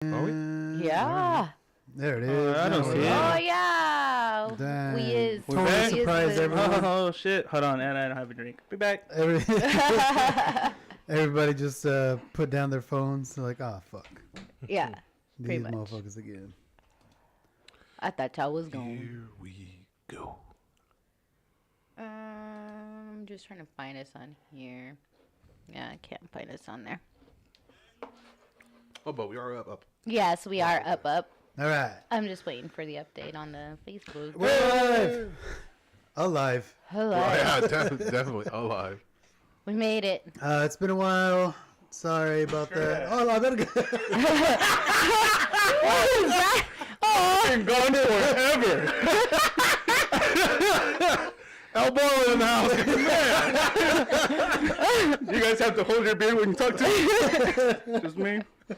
Are we? Yeah. There it is. I don't see it. Oh yeah. Dang. We is. We're Totally back? surprised everyone. Oh shit! Hold on, and I don't have a drink. Be back. Everybody just put down their phones. They're like, ah, fuck. Yeah. These Pretty much. motherfuckers again. I thought y'all was gone. Here we go. I'm just trying to find us on here. Yeah, I can't find us on there. Oh, but we are up. Yes, we are up. All right. I'm just waiting for the update on the Facebook. We're alive. Hello. Oh, yeah, definitely alive. We made it. It's been a while. Sorry about that. Oh, I better go. What is that? Oh, Been gone forever. Elbow in the house. Man. You guys have to hold your beer when you talk to me. Just me. Do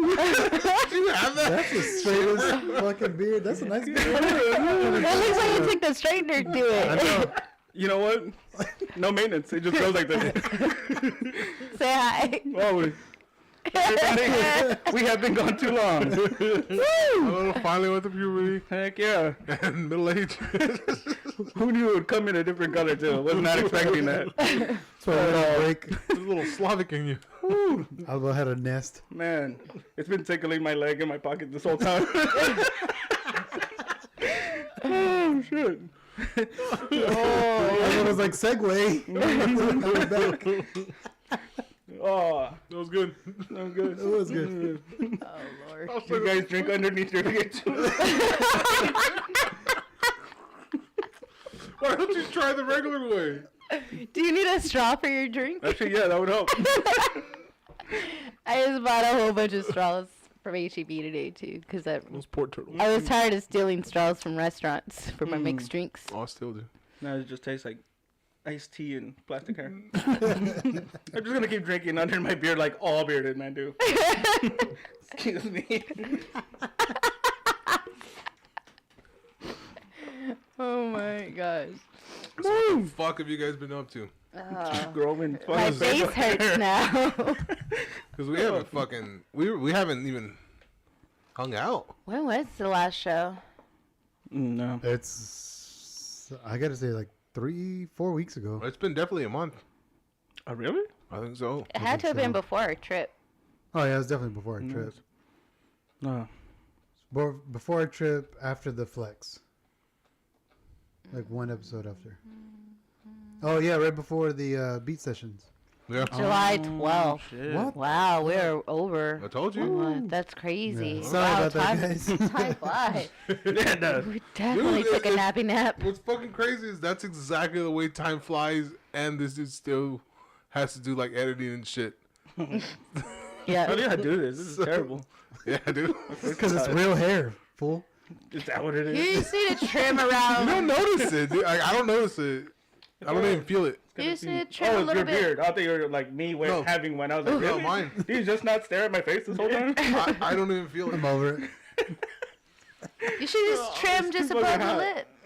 you have that? That's the straightest fucking beard. That's a nice beard. that looks like you took the straightener to I it. know. You know what? No maintenance. It just goes like this. Say hi. Always. Everybody, we have been gone too long. Finally went to puberty Heck yeah. and middle age. Who knew it would come in a different color too? Was not expecting that. So we're gonna break. There's a little Slavic in you. I'll go ahead and nest. Man, it's been tickling my leg in my pocket this whole time. Oh shit. Oh, it was like Segway. Coming back. Oh, That was good. that was good. It was good. Oh Lord. You guys drink underneath your feet too. Why don't you try the regular way? Do you need a straw for your drink? Actually, yeah, that would help. I just bought a whole bunch of straws from HEB today too, because I Those port turtles. was tired of stealing straws from restaurants for my mixed drinks. Oh, I still do. Now it just tastes like iced tea and plastic hair. I'm just gonna keep drinking under my beard like all bearded men do. Excuse me. Oh my gosh. So what the fuck have you guys been up to? Growing My fucking face hurts now. Because we haven't fucking... We haven't even hung out. When was the last show? No. It's, I gotta say, like 3-4 weeks ago. It's been definitely a month. Oh really? I think so. It had to have been before our trip. Oh, yeah, it was definitely before our trip. No. Before our trip, after the flex. Like one episode after. Oh, yeah, right before the beat sessions. Yeah. July 12th. Shit. What? Wow, we're over. I told you. What? That's crazy. Yeah. Sorry Wow, about that, time, guys. time flies. Yeah, no. We definitely Dude, took a nappy nap. What's fucking crazy is that's exactly the way time flies, and this dude still has to do like editing and shit. How Yeah. do I do this? This is terrible. Yeah, dude. Because it's real hair, fool. Is that what it You is? just need to trim You around. don't notice it, dude. I don't notice it. I don't even feel it. You just need to trim Oh, a it's little your bit. beard. I thought you were like me No. having one. I was like, No, really? mine. Do you just not stare at my face this whole time? I don't even feel it. I'm over it. You should just trim just too above fucking the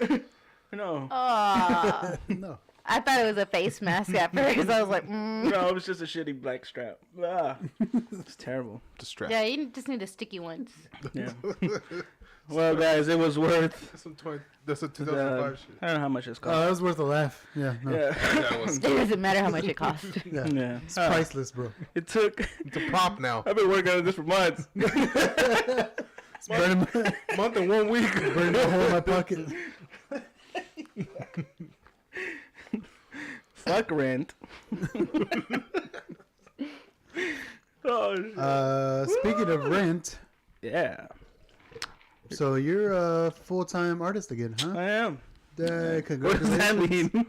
hot. lip. No. Aw. No. I thought it was a face mask at first. I was like, No, it was just a shitty black strap. Ah, it's terrible. Distract. Yeah, you just need the sticky ones. Yeah. Well, guys, it was worth. That's a 2005 shit. I don't know how much it's Oh, cost. that was worth a laugh. Yeah, no. Yeah. Yeah, it was. It doesn't matter how much it costs. Yeah. Yeah. It's priceless, bro. It took. It's a prop now. I've been working on this for months. It's burning, Month and 1 week. burning a hole in my pocket. Fuck rent. Oh, Speaking of rent, yeah. so you're a full-time artist again, huh? I am. What does that Congratulations. mean?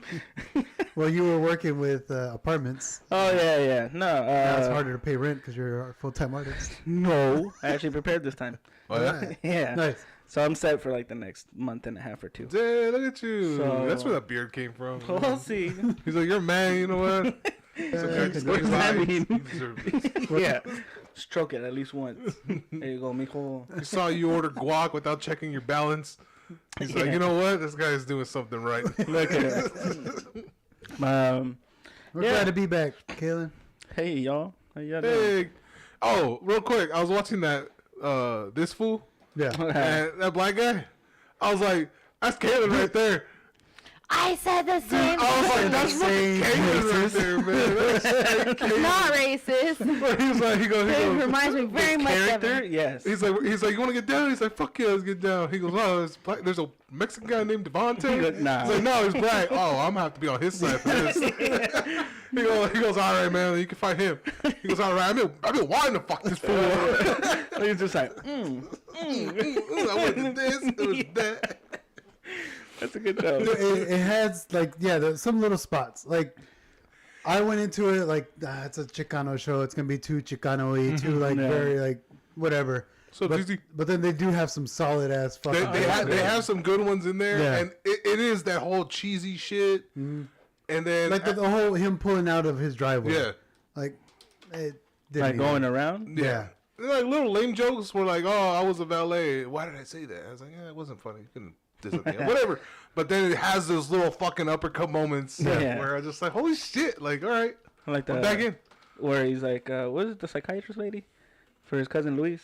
Well, you were working with apartments. Oh yeah. No. Now it's harder to pay rent because you're a full-time artist. No. I actually prepared this time. Oh, yeah? Alright. Yeah. Nice. So I'm set for like the next month and a half or two. Damn, look at you. So- That's where that beard came from. We'll see. He's like, you're a man, you know what? Congratulations. What does that mean? You deserve this. Yeah. Stroke it at least once. There you go, mijo. He saw you order guac without checking your balance. He's like, you know what? This guy is doing something right. Look at it. We're Yeah. glad to be back, Kaylin. Hey, y'all. How y'all doing? Hey. Oh, real quick. I was watching that this fool Yeah. and that black guy. I was like, that's Kaylin right there. I said the same. I was like, that's Same fucking Kaylin right there, man. That's It's not racist. But he was like, he It goes, reminds me very much of Character, him. yes. he's like, you want to get down? He's like, fuck yeah, let's get down. He goes, oh, there's a Mexican guy named Devontae. He's like, nah. He's like, no, he's black. Oh, I'm gonna have to be on his side for this. he goes, all right, man, you can fight him. He goes, all right, I've been wanting to fuck this fool. He's just like, I went to this, it was that. that's a good joke. It has like some little spots. Like I went into it like it's a Chicano show. It's gonna be too Chicano-y, too like Yeah. very like whatever. So But, Disney, but then they do have some solid ass fucking. they have some good ones in there, Yeah. and it is that whole cheesy shit. And then like the whole him pulling out of his driveway. yeah, Like it didn't Like even- going around. Yeah. Like little lame jokes were like, "Oh, I was a valet. Why did I say that?" I was like, "Yeah, it wasn't funny. You couldn't do something, whatever." But then it has those little fucking uppercut moments Yeah. where I just like, "Holy shit!" Like, all right, I like I'm that. back in. Where he's like, what is it, the psychiatrist lady for his cousin Luis?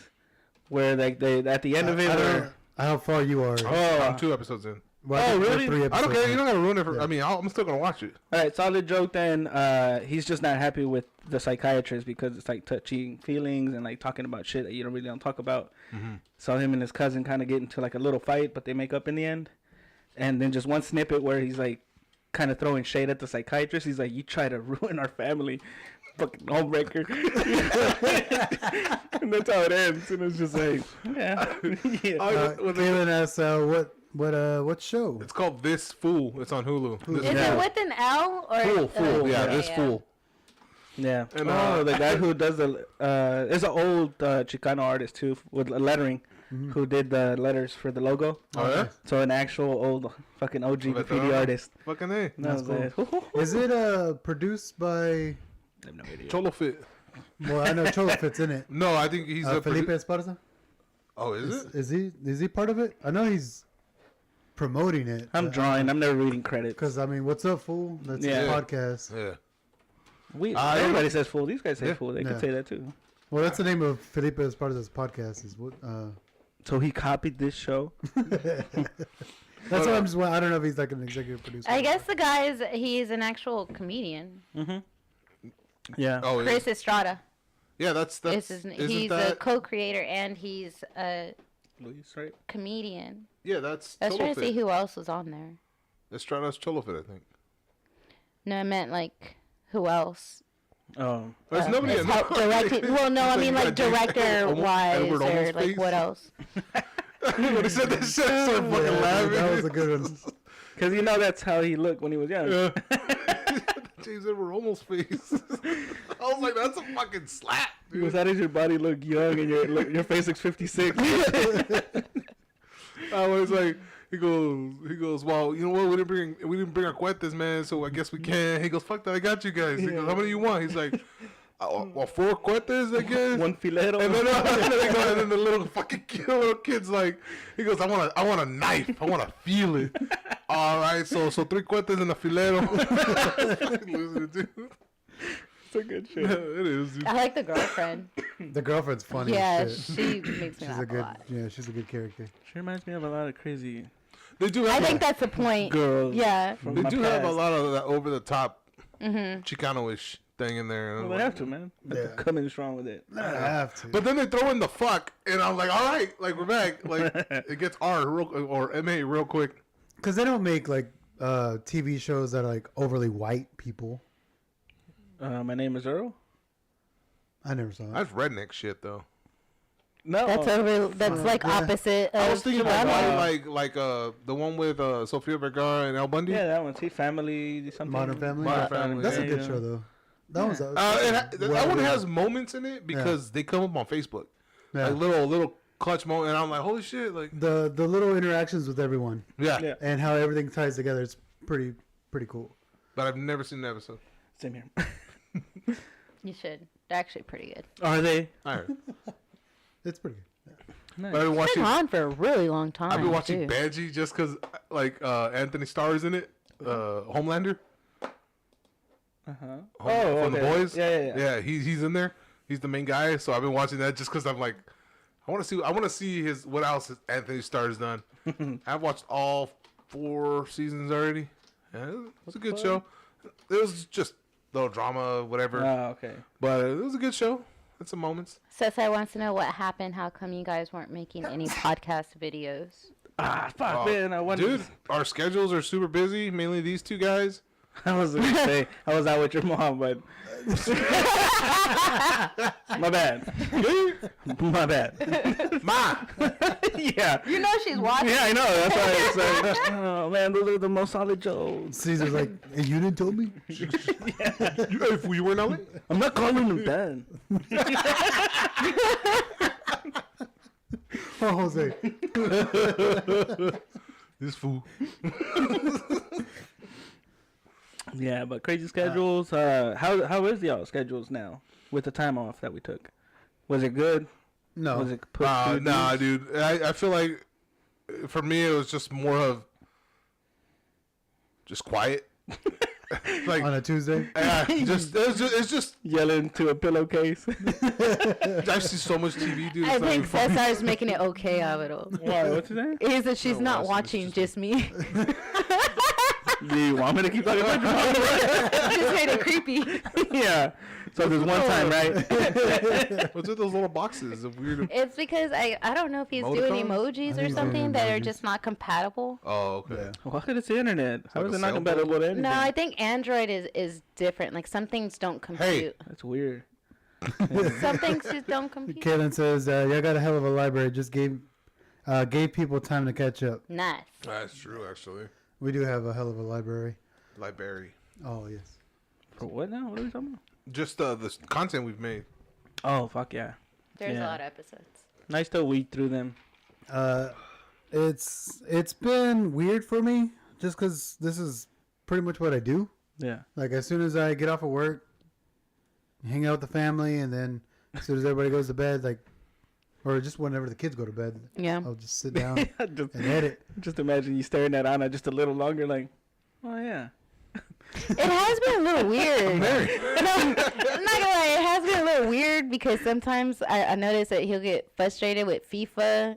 Where like they at the end of it, I don't where know how far you are. I'm 2 episodes in. Well, I Oh, think we're really? 3 I don't episodes care. in. You don't gotta ruin it for. Yeah. I mean, I'm still gonna watch it. all right, solid joke. Then he's just not happy with the psychiatrist because it's like touching feelings and like talking about shit that you don't really don't talk about. So him and his cousin kind of get into like a little fight, but they make up in the end. And then just one snippet where he's like kind of throwing shade at the psychiatrist. He's like, "You try to ruin our family." Fucking homebreaker. And that's how it ends. And it's just like, yeah. yeah. Kaylin asks, what show? It's called This Fool. It's on Hulu. This Is Yeah. it with an L or Fool. Yeah, This Fool. Yeah. And, the guy who does the is an old Chicano artist too with lettering, who did the letters for the logo. Oh yeah. So an actual old fucking OG graffiti Veterano. artist. Fucking A. That was it. Is it produced by? I have no idea. Cholo Fit. Well, I know Cholo fits in it. No, I think he's a Felipe Esparza. Oh, is it? Is he part of it? I know he's promoting it. I'm drawing. I'm never reading credits. Because I mean, what's up, fool? That's Yeah. a podcast. Yeah. Everybody says fool. These guys say Yeah. fool. They Yeah. could say that too. Well, that's the name of Felipe Esparza's podcast. Is what? So he copied this show. That's what I'm just. I don't know if he's like an executive producer. I guess the guy he's an actual comedian. Yeah. Oh, yeah. Chris Estrada. Yeah, that's Is his, isn't he's a that? co-creator and he's a Luis, right? comedian. Yeah, that's I was trying to see Cholo Fit. who else was on there. Estrada's Cholo Fit, I think. No, I meant like who else. Oh. There's nobody. It's help directed. Well, no, I mean like director wise Edward or Olmos like face. what else. When he said that shit, I started fucking Yeah, laughing. that was a good one. Because you know that's how he looked when he was young. Yeah. James Edward Olmos face. I was like, that's a fucking slap, He goes, dude. how does your body look young and your face looks 56? I was like, he goes, well, you know what? We didn't bring our cuetes, man. So I guess we can. He goes, fuck that, I got you guys. He goes, how many you want? He's like, well, 4 cuetes, I guess. One filero. And then, and then the little fucking little kid's like, he goes, I want a knife. I want to feel it. All right, so 3 cuetes and a filero. Losing it, dude. It's a good Yeah, shit. it is, dude. I like the girlfriend. The girlfriend's funny. Yeah, as shit. she makes me She's laugh a good. lot. Yeah, she's a good character. She reminds me of a lot of crazy They do I have, think that's the point. girls. Yeah. From they my do have a past. lot of that over the top Chicano-ish thing in there. Well, they have to, man. Yeah. Come in strong with it. I have to. But then they throw in the fuck, and I'm like, all right, like we're back. Like it gets R or MA real quick. Because they don't make like TV shows that are like overly white people. My name is Earl. I never saw that. That's redneck shit though. No. That's like Yeah. opposite of I was thinking Chicano. like the one with Sofia Vergara and Al Bundy. Yeah, that one. See, Family, something. Modern Family. Modern Family. That's a Yeah, good yeah. show though. That was. That one has moments in it because they come up on Facebook, Yeah. like little clutch moment, and I'm like, holy shit, like the little interactions with everyone yeah. Yeah. and how everything ties together. It's pretty cool. But I've never seen the episode. Same here. You should. They're actually pretty good. Are they? All right, It's pretty good. Nice. but I've been It's watching. been on for a really long time. I've been watching too. Banshee just because like Anthony Starr's in it, Homelander. Uh-huh. From The Boys. Yeah. Yeah, he's in there. He's the main guy. So I've been watching that just because I'm like, I want to see his what else Anthony Starr's done. I've watched all 4 seasons already. Yeah, it was a good show. It was just a little drama, whatever. Oh, okay. But it was a good show. Had some moments. Cesar wants to know what happened. How come you guys weren't making any podcast videos? Ah, fuck, man. I wanted. Dude, our schedules are super busy. Mainly these 2 guys. I was gonna say I was out with your mom, but my bad. My bad. Ma! Yeah. You know she's watching. Yeah, I know. That's why I said, oh man, those are the most solid jokes. Caesar's like, hey, you didn't tell me? If we were in LA? I'm not calling them dad. Oh, Jose. This fool. Yeah, but crazy schedules. How is y'all schedules now with the time off that we took? Was it good? No. Was it put through Nah, these? dude. I feel like for me it was just more of just quiet. Like On a Tuesday? it's just Yelling to a pillowcase. I see so much TV, dude. I It's not think even funny. Cesar's making it okay out of it all. Why? What's your name? Is that she's No, not it's watching, just- just me. Do you want me to keep talking about your mom? Just made it creepy. Yeah. So there's one time, right? What's with those little boxes of weird? It's because I don't know if he's doing Emoticons? emojis I or think he's something doing that are emojis. just not compatible. Oh, okay. Yeah. Well, it's the internet. How like is a it not cell compatible to anything? No, I think Android is different. Like some things don't compute. That's weird. Some things just don't compute. Kaylin says, y'all got a hell of a library. Just gave people time to catch up. Nice. That's true, actually. We do have a hell of a library. Library. Oh, yes. For what now? What are we talking about? Just the content we've made. Oh, fuck yeah. There's Yeah. a lot of episodes. Nice to weed through them. It's been weird for me just because this is pretty much what I do. Yeah. Like, as soon as I get off of work, hang out with the family, and then as soon as everybody goes to bed, like, or just whenever the kids go to bed, Yeah. I'll just sit down just, and edit. just imagine you staring at Anna just a little longer, like, oh yeah. It has been a little weird. No, I'm not gonna lie. It has been a little weird because sometimes I notice that he'll get frustrated with FIFA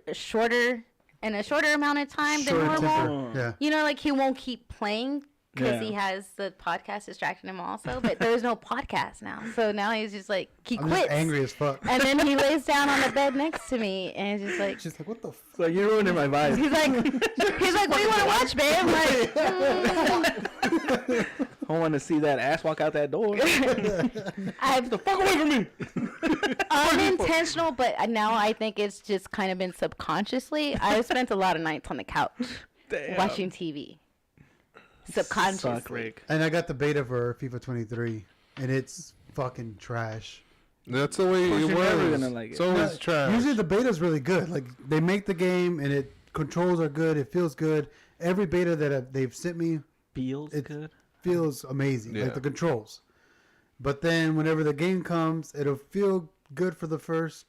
in a shorter amount of time than Short normal. temper. Yeah. You know, like he won't keep playing because Yeah. he has the podcast distracting him also. But there's no podcast now, so now he's just like he I'm quits. just angry as fuck. And then he lays down on the bed next to me, and he's just like, She's like, what the It's like, you're ruining my vibe. he's like, what do you want to watch, babe? I'm like, I want to see that ass walk out that door. I've Fuck away from me. unintentional, but now I think it's just kind of been subconsciously. I've spent a lot of nights on the couch Damn. watching TV. Suck, Subconsciously. Rick. And I got the beta for FIFA 23, and it's fucking trash. That's the way it you're never was. gonna like it. It's always trash. Usually the beta's really good. Like, they make the game, and it controls are good. It feels good. Every beta that they've sent me Feels It's- good. feels amazing. Yeah. Like the controls. But then whenever the game comes, it'll feel good for the first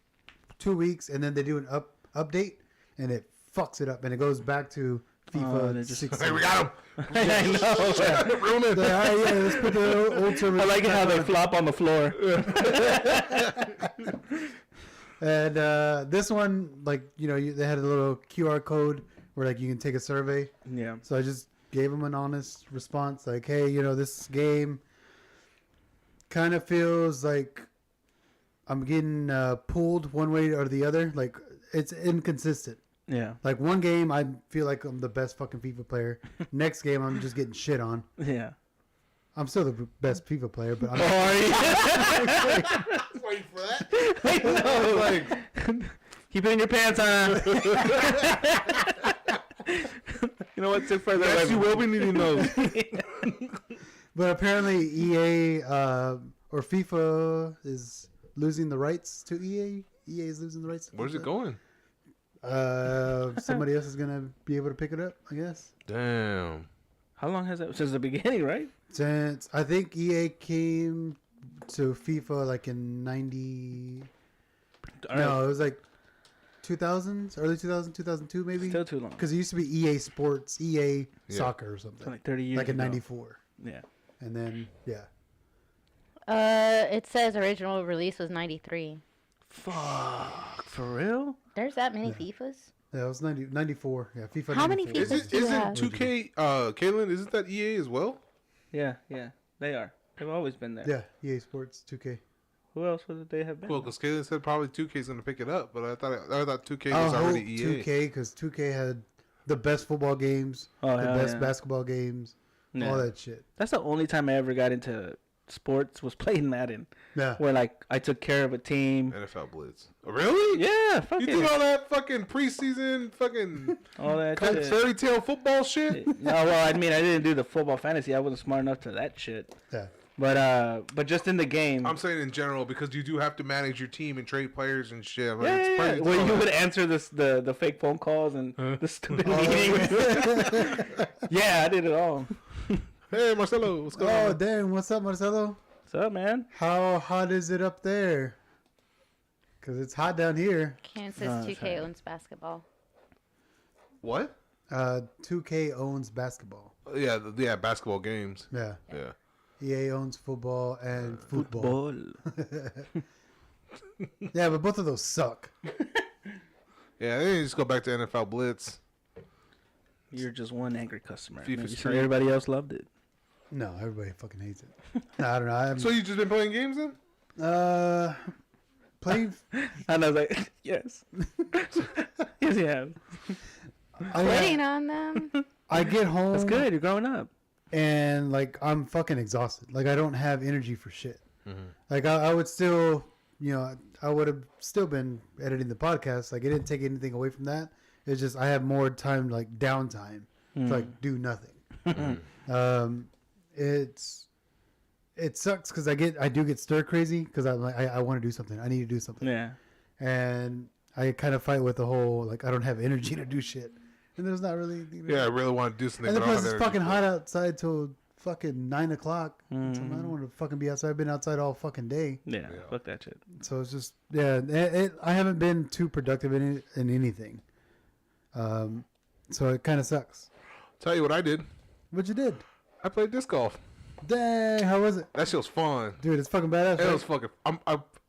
2 weeks, and then they do an update, and it fucks it up, and it goes back to Oh, FIFA they just- 16. Hey, we got him. I know. Ruin it. Yeah, let's put the old server. I like it how they flop on the floor. And this one, like, you know, they had a little QR code where, like, you can take a survey. Yeah. So I just gave them an honest response, like, hey, you know, this game kind of feels like I'm getting pulled one way or the other. Like, it's inconsistent. Yeah. Like, one game, I feel like I'm the best fucking FIFA player. Next game, I'm just getting shit on. Yeah. I'm still the best FIFA player, but I'm Wait for that. I know. Like, Keep it in your pants, Anna. You know what? Sit further away. yes, you will be needing those. But apparently EA or FIFA is losing the rights to EA. EA is losing the rights to Where's it FIFA. going? Somebody else is gonna be able to pick it up, I guess. Damn. How long has that? Since the beginning, right? Since I think EA came to FIFA like in 90. No, it was like 2000s, early 2000s, 2002 maybe. Still too long. Because it used to be EA Sports, EA Yeah. Soccer or It's something. like 30 years Like in ago. '94, Yeah. and then yeah. It says original release was 93. Fuck, for real? There's that many FIFAs? Yeah, it was 94. Yeah, FIFA. How many 94. FIFA? Isn't 2K, Kaylin, isn't that EA as well? Yeah, they are. They've always been there. Yeah, EA Sports 2K. Who else would they have been? Well, because Kaylin said probably 2K's going to pick it up, but I thought 2K I was hope already EA. 2K, because 2K had the best football games, Oh, the hell best yeah. basketball games, Yeah. all that shit. That's the only time I ever got into sports was playing Madden, Yeah. where like I took care of a team. NFL Blitz. Really? Yeah, fuck You it. did all that fucking preseason fucking All that shit. fairy tale football shit? No, well, I mean, I didn't do the football fantasy. I wasn't smart enough to that shit. Yeah. But just in the game. I'm saying in general because you do have to manage your team and trade players and shit. I'm like, Yeah, it's yeah, yeah. crazy. Where you would answer the fake phone calls and the stupid meetings. Yeah, I did it all. Hey, Marcelo, what's going Oh, on? damn. What's up, Marcelo? What's up, man? How hot is it up there? Because it's hot down here. Kansas No, it's 2K not. owns basketball. What? 2K owns basketball. Yeah, basketball games. Yeah. Yeah. EA owns football and football. Football. Yeah, but both of those suck. Yeah, they just go back to NFL Blitz. You're just one angry customer. FIFA Maybe Street. everybody else loved it. No, everybody fucking hates it. No, I don't know. I'm, So you just been playing games then? playing. And I was like, yes. Yes, you have. Quitting on them. I get home. That's good. You're growing up. And like I'm fucking exhausted. Like I don't have energy for shit. Mm-hmm. Like I would still, I would have still been editing the podcast. Like it didn't take anything away from that. It's just I have more time, like downtime, to like do nothing. It sucks because I do get stir crazy because I'm like I want to do something. I need to do something. Yeah. And I kind of fight with the whole like I don't have energy to do shit. And there's not really. Yeah, I really want to do something. And but then I plus don't it's have fucking energy hot outside till fucking 9:00. So I don't want to fucking be outside. I've been outside all fucking day. Yeah. Fuck that shit. So it's just I haven't been too productive in anything. So it kind of sucks. Tell you what I did. What you did? I played disc golf. Dang, how was it, That shit was fun. dude? It's fucking badass. It right? was fucking.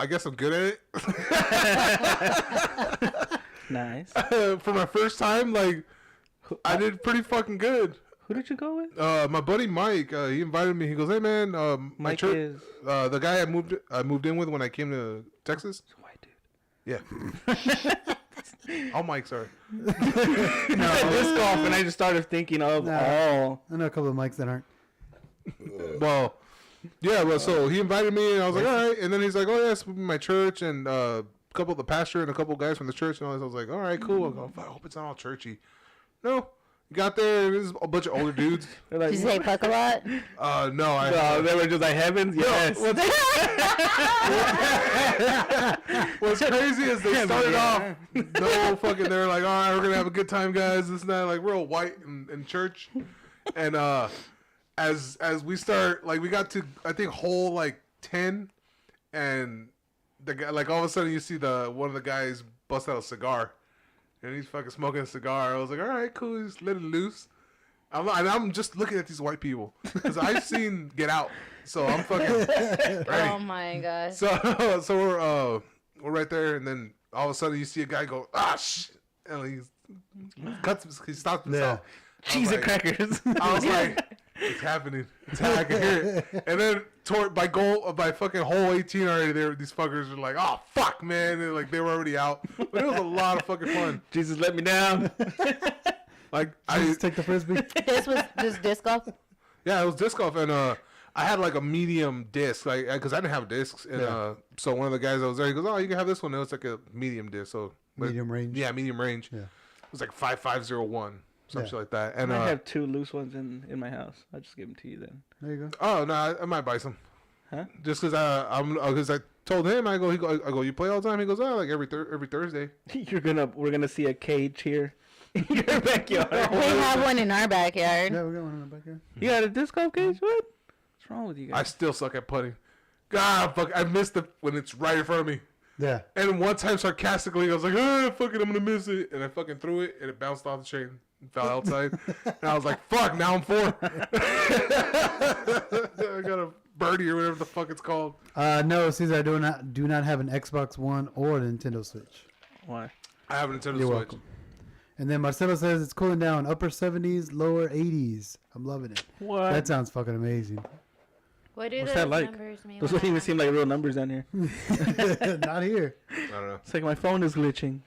I guess I'm good at Nice. it. For my first time, like I did pretty fucking good. Who did you go with? My buddy Mike, he invited me. He goes, "Hey man, my Mike church, is the guy I moved in with when I came to Texas. a white dude. Yeah, all Mikes are. No, disc golf, and I just started thinking of Nah. all. I know a couple of mics that aren't. Well, yeah. Well, so he invited me, and I was like, all right. And then he's like, oh yes, my church, and a couple of the pastor and a couple of guys from the church, and all this. I was like, all right, cool. I go, I hope it's not all churchy. No. Got there, and there's a bunch of older dudes. They're like, Did you say fuck a lot? No, I. no, they were just like heavens. Yes. What's crazy is they started off no fucking. They were like, all right, we're gonna have a good time, guys. This and that, like real white in church. And as we start, like we got to I think hole like 10, and the guy like all of a sudden you see one of the guys bust out a cigar, and he's fucking smoking a cigar. I was like, all right, cool, he's let it loose. I'm just looking at these white people because I've seen Get Out, so I'm fucking ready. Oh my gosh. So we're right there, and then all of a sudden you see a guy go and he stops himself. Cheese and crackers. I was like, it's happening. It's happening. I can hear it. And then by fucking hole 18 already, these fuckers are like, oh fuck, man, and like they were already out, but it was a lot of fucking fun. Jesus let me down. Like Just take the frisbee. This was just disc golf? Yeah, it was disc golf, and I had like a medium disc, like because I didn't have discs, and Yeah. so one of the guys that was there, he goes, "Oh, you can have this one." It was like a medium disc, so Medium range. Yeah, medium range. Yeah. It was like 5501, some Yeah. shit like that. And I have 2 loose ones in my house. I'll just give them to you then. There you go. oh no, I might buy some. Huh? Just because I told him, I go, you play all the time? He goes, oh, like every Thursday. We're gonna see a cage here in your backyard. We have one in our backyard. Yeah, we got one in the back here. You got a disc golf cage? What? What's wrong with you I guys? still suck at putting. God, fuck, I missed it when it's right in front of me. Yeah. And one time, sarcastically, I was like, oh, fuck it, I'm gonna miss it. And I fucking threw it, and it bounced off the chain and fell outside. And I was like, fuck, now I'm 4. I gotta Birdie or whatever the fuck it's called. No, Caesar, I do not have an Xbox One or a Nintendo Switch. Why? I have a Nintendo You're Switch. welcome. And then Marcelo says it's cooling down, upper 70s, lower 80s. I'm loving it. What? That sounds fucking amazing. What do What's those that like? numbers mean? Those don't even seem like real numbers down here. Not here. I don't know. It's like my phone is glitching.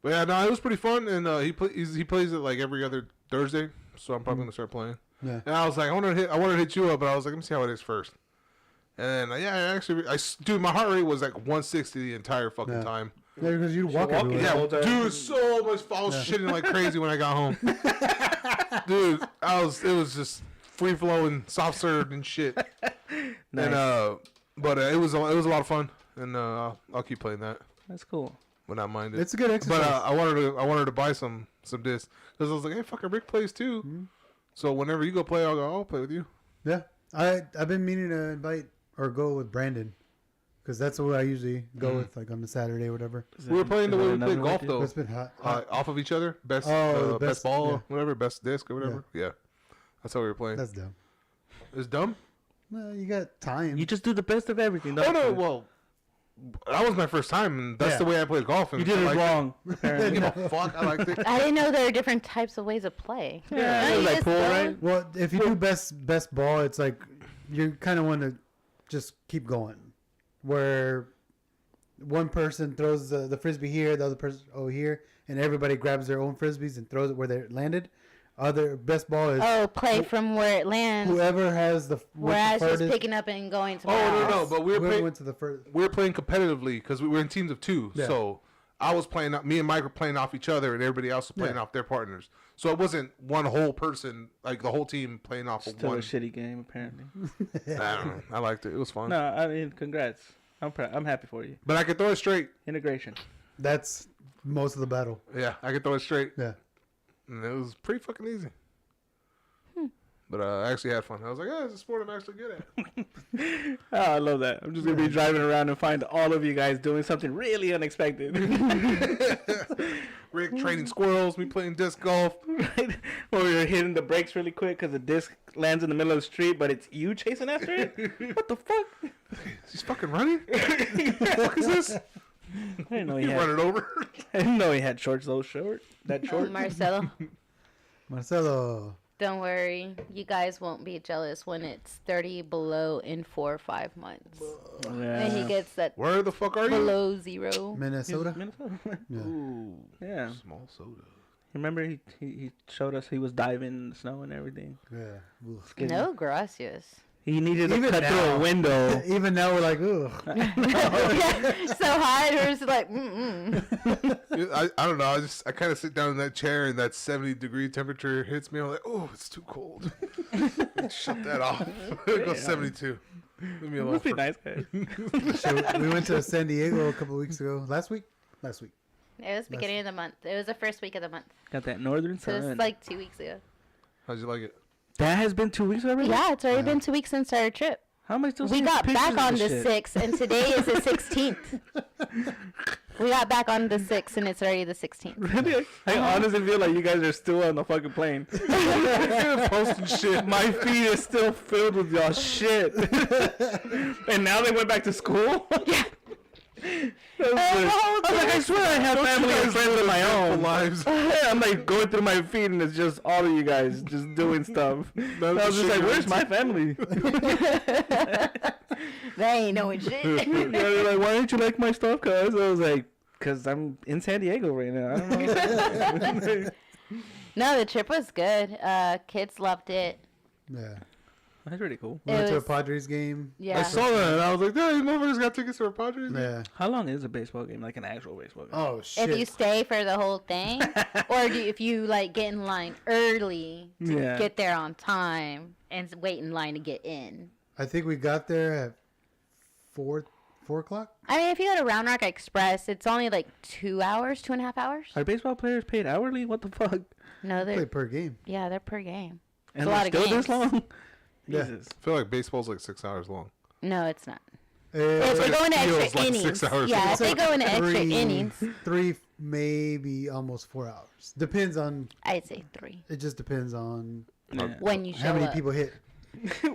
But yeah, no, it was pretty fun, and he plays it like every other Thursday, so I'm probably gonna start playing. Yeah. And I was like, I wanted to hit you up, but I was like, let me see how it is first. And yeah, dude, my heart rate was like 160 the entire fucking Yeah. time. Yeah, because you walk walking, everywhere. yeah. Yeah, whole time. dude, so much. I was shitting like crazy when I got home. Dude, it was just free flowing, soft served and shit. Nice. And but it was a lot of fun, and I'll keep playing that. That's cool. Would not mind it. It's a good exercise. But I wanted to buy some discs because I was like, hey, fucking Rick plays too. Mhm. So whenever you go play, I'll play with you. Yeah, I've been meaning to invite or go with Brandon, because that's what I usually go with, like on the Saturday or whatever. We were playing the way we played golf But though, it's been hot. off of each other, best Oh, the best best, ball, yeah. whatever, best disc or whatever. Yeah, that's how we were playing. That's dumb. It's dumb. Well, you got time. You just do the best of everything. Oh don't no, you? well, that was my first time, and that's Yeah. the way I played golf. And You did I it liked wrong. I apparently. give a fuck. I liked it. I didn't know there are different types of ways of play. Yeah, You it was like just pool, go- right? Well, if you do best ball, it's like you kind of want to just keep going. Where one person throws the frisbee here, the other person here, and everybody grabs their own frisbees and throws it where they landed. Other best ball is Oh, play from where it lands. whoever has the Whereas went just the furthest, picking up and going to. Oh no, but we were whoever playing. went to the first. We were playing competitively because we were in teams of two. Yeah. So I was playing. Me and Mike were playing off each other, and everybody else was playing Yeah. off their partners. So it wasn't one whole person, like the whole team playing off of Still one. a shitty game, apparently. I don't know. I liked it. It was fun. No, I mean, congrats. I'm happy for you. But I could throw it straight. Integration. That's most of the battle. Yeah, I could throw it straight, Yeah. and it was pretty fucking easy. But I actually had fun. I was like, "Yeah, it's a sport I'm actually good at." Oh, I love that. I'm just gonna be driving around and find all of you guys doing something really unexpected. Rick training squirrels, me playing disc golf. Right? Or you're hitting the brakes really quick because the disc lands in the middle of the street, but it's you chasing after it. What the fuck? He's fucking running. What the fuck is this? I didn't know he You had. run it over. I didn't know he had shorts so short. That Oh, short. Marcelo, Marcelo. don't worry. You guys won't be jealous when it's 30 below in 4 or 5 months. And he Yeah. gets that Where the fuck are you? below 0. Minnesota. Minnesota. Yeah. Ooh, Yeah. small soda. Remember he showed us he was diving in the snow and everything. Yeah. Ugh. Getting- No, gracias. He needed to Even cut through now. a window. Even now we're like, ugh. So high, we're just like, I don't know. I kind of sit down in that chair and that 70-degree temperature hits me. I'm like, oh, it's too cold. Shut that off. It goes 72. Leave me alone. Must be nice, guys. So we went to San Diego a couple weeks ago. Last week. It was beginning of the month. It was the first week of the month. Got that northern So sun. it's like 2 weeks ago. How'd you like it? That has been 2 weeks already. Yeah, it's already Yeah. been 2 weeks since our trip. How am I still? We seeing got pictures back of on this the shit? 6th, and today is the 16th. We got back on the 6th, and it's already the 16th. Really? I honestly feel like you guys are still on the fucking plane. Posting shit. My feed is still filled with y'all shit. And now they went back to school? Yeah. I was like, I swear I have family and friends of my own. lives. I'm like going through my feed and it's just all of you guys just doing stuff. I was just like, where's my family? They ain't knowing shit. Yeah, they're like, why don't you like my stuff, cuz? I was like, because I'm in San Diego right now. I don't know. No, the trip was good. Kids loved it. Yeah. That's pretty cool. We It went to a was- Padres game. Yeah. I saw that and I was like, "Hey, these motherfuckers got tickets to a Padres." Yeah. How long is a baseball game? Like an actual baseball game? Oh shit. If you stay for the whole thing, or if you like get in line early to Yeah. get there on time and wait in line to get in. I think we got there at 4 o'clock. I mean, if you go to Round Rock Express, it's only like 2 hours, 2.5 hours. Are baseball players paid hourly? What the fuck? No, Play they're per game. yeah, they're per game. And a lot they're of still this games. long? Yeah. Jesus. I feel like baseball's like 6 hours long. No, it's not. Uh, If they like go it into feels extra like innings, 6 hours. yeah, if It's they like go into extra 3 innings, 3, maybe almost 4 hours. Depends on. I'd say 3 It just depends on Yeah. when you how show many up. people hit.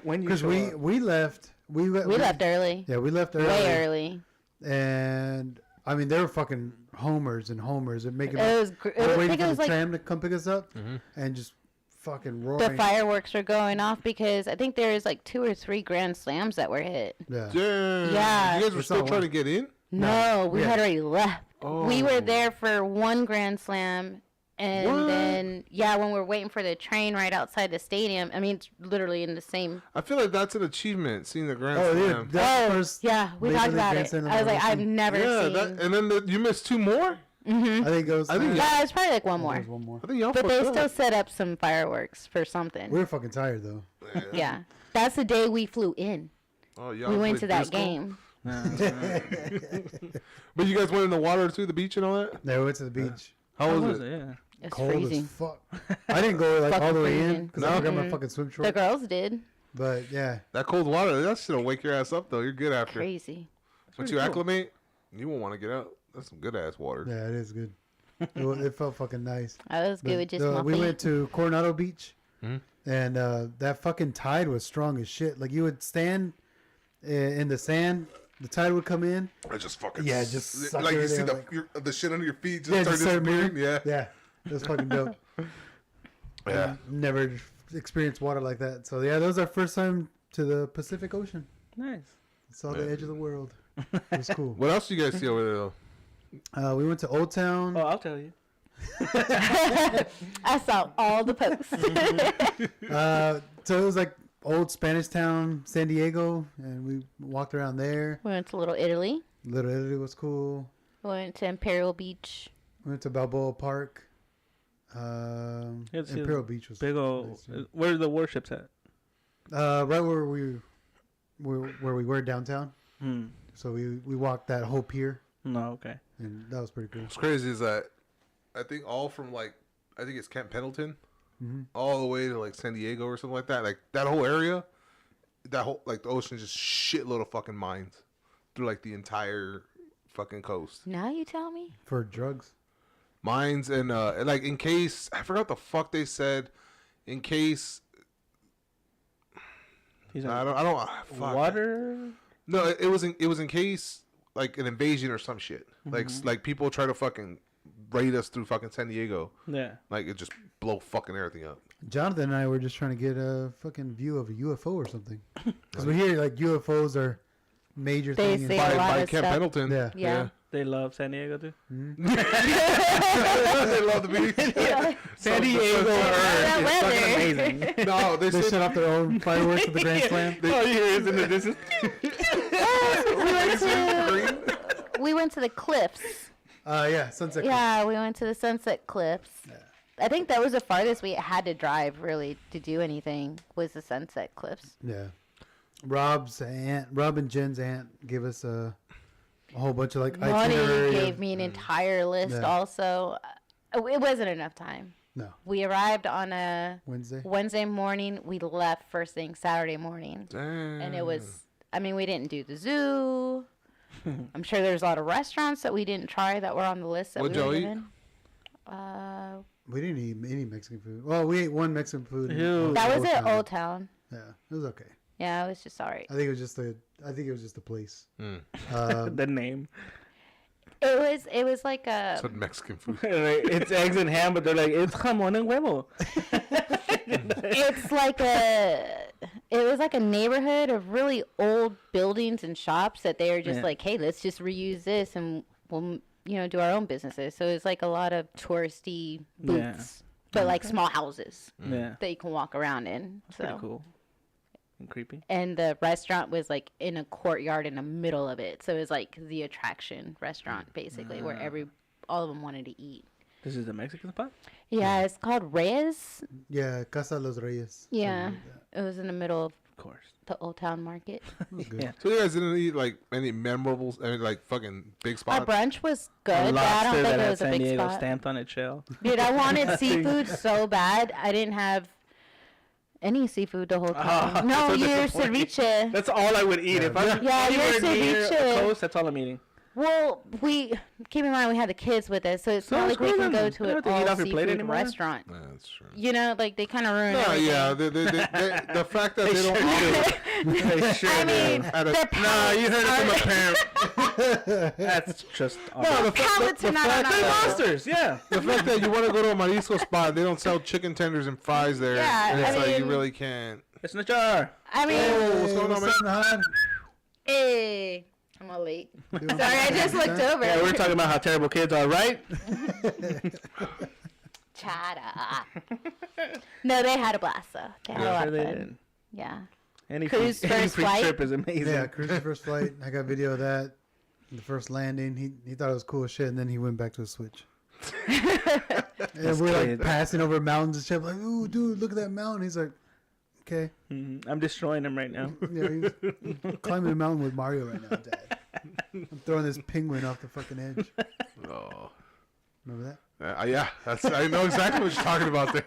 When you because show up. we left. We left early. Yeah, we left early. Way early. And I mean, they were fucking homers and homers and making. It was. we're I waiting think for it the was like tram to come pick us up, and just fucking roaring. the fireworks were going off because I think there was like 2 or 3 grand slams that were hit. Yeah. Damn. Yeah. You guys were It's still not trying one. to get in? No, we Yeah. had already left. We were Oh. there for 1 grand slam. And What? then, when we're waiting for the train right outside the stadium, I mean, it's literally in the same. I feel like that's an achievement, seeing the Grand Oh, yeah. Slam. That's the first. Yeah, we Major talked League about Grand it. Slam I was like, ever I've seen. never Yeah, seen. and then you missed 2 more? I think it was. I think Yeah, it's probably like one more. There's one more. I think y'all But they fucked still up. set up some fireworks for something. We were fucking tired though. Yeah. That's the day we flew in. Oh, y'all We went to played that disco? game. But you guys went in the water to the beach and all that? Yeah, we went to the beach. How How was was it? it? Yeah. It's Cold freezing. as fuck. I didn't go like all Fucking the way in freezing. because I forgot my Mhm. fucking swim The shorts. girls did. But yeah, That cold water, that shit'll wake your ass up though. You're good after. Crazy. Once you acclimate, you won't want to get out. That's some good ass water. yeah, it is good. It felt fucking nice. I was good But, with just my we feet. went to Coronado Beach, Mhm. and that fucking tide was strong as shit. Like you would stand in the sand, the tide would come in. I just fucking Yeah, just suck like you see everything, the shit under your feet just Yeah, start just start disappearing. moving. Yeah, Yeah, it was fucking dope. yeah. Never experienced water like that. So yeah, that was our first time to the Pacific Ocean. Nice. Saw the edge of the world. It was cool. What else do you guys see over there though? We went to Old Town. Oh, I'll tell you. I saw all the posts. So it was like old Spanish town, San Diego, and we walked around there. We went to Little Italy. Little Italy was cool. We went to Imperial Beach. We went to Balboa Park. It's Imperial Beach was Big old. nice, too. Where are the warships at? Right where we were downtown. Hmm. So we walked that whole pier, No, okay. and that was pretty cool. What's crazy is that I think all from like I think it's Camp Pendleton, Mhm. all the way to like San Diego or something like that. Like that whole area, that whole like the ocean is just shitload of fucking mines through like the entire fucking coast. Now you tell me. For drugs. Mines and like in case I forgot what the fuck they said. In case He's I like, don't fuck. water. No, it was in case like an invasion or some shit. Like people try to fucking raid us through fucking San Diego. Yeah. Like it just blow fucking everything up. Jonathan and I were just trying to get a fucking view of a UFO or something, because we hear like UFOs are major They thing. in- say a lot By of Camp stuff. Pendleton. Yeah. Yeah. They love San Diego too. They love the beach. San Diego that is fucking weather. amazing. No, they They said set off their own fireworks at the Grand Slam. All you hear is in the distance. We went to the cliffs. Yeah, Sunset. Yeah, we went to the Sunset Cliffs. I think that was the farthest we had to drive really to do anything was the Sunset Cliffs. Yeah. Rob and Jen's aunt gave us a whole bunch of like Money itinerary gave of- me an entire list Yeah. also. It wasn't enough time. No, We arrived on a Wednesday. Wednesday morning. We left first thing Saturday morning. Damn. And it was, I mean, we didn't do the zoo. I'm sure there's a lot of restaurants that we didn't try that were on the list that What'd we were y'all eat? given. We didn't eat any Mexican food. Well, we ate one Mexican food. in Ew. That was Old at Town. Old Town. Yeah, it was okay. Yeah, it was just alright. I think it was just the place. Mm. The name. It was like a Said Mexican food. It's eggs and ham, but they're like, it's jamon and huevo. it's like it was like a neighborhood of really old buildings and shops that they were just Yeah. like, hey, let's just reuse this and we'll do our own businesses. So it's like a lot of touristy Yeah. booths, but like small houses Yeah. that you can walk around in. Pretty So cool. And creepy. and the restaurant was like in a courtyard in the middle of it, so it was like the attraction restaurant basically where all of them wanted to eat. This is the Mexican spot? Yeah, it's called Reyes. Yeah, Casa Los Reyes. Yeah, something like it was in the middle of Of course. the Old Town Market. that. It was good. Yeah. So you guys didn't eat like any memorable, I mean, like fucking big Our spots. brunch was good, A but I don't lobster think that it had was a San big Diego spot. stamped on its shell. Dude, I wanted seafood so bad. I didn't have any seafood the whole time. No, so your disappointing. ceviche. That's all I would eat. If I'm Yeah, your anywhere near a ceviche. coast, that's all I'm eating. Well, we keep in mind we had the kids with us, so it's not like we screw can them. go You to don't an have to eat all off your plate seafood anymore. restaurant. Yeah, that's true. You know, like they kind of ruin No, everything. yeah, the fact that they don't They sure I do. mean, at a, the Nah, you heard it from a palates parent. That's just no, the, palates the are not fact on They're our that, monsters. Yeah. the fact that you want to go to a marisco spot, they don't sell chicken tenders and fries there. Yeah, and it's I like you mean- really can't. It's in the jar. I mean, Oh, what's going on, man? man? hey, I'm all late. Sorry, I just looked over. Yeah, we're talking about how terrible kids are, right? Chada. No, they had a blast though. They had a lot Sure of they fun. did. Yeah. Any Cruise free, any first free flight? trip is amazing. Yeah, cruise first flight. I got video of that. The first landing. He thought it was cool as shit, and then he went back to his Switch. And we're like kids. passing over mountains and shit. Like, ooh, dude, look at that mountain. He's like, okay. Mhm. I'm destroying them right now. Yeah, he's climbing a mountain with Mario right now, Dad. I'm throwing this penguin off the fucking edge. Oh. Remember that? Yeah, I know exactly what you're talking about there.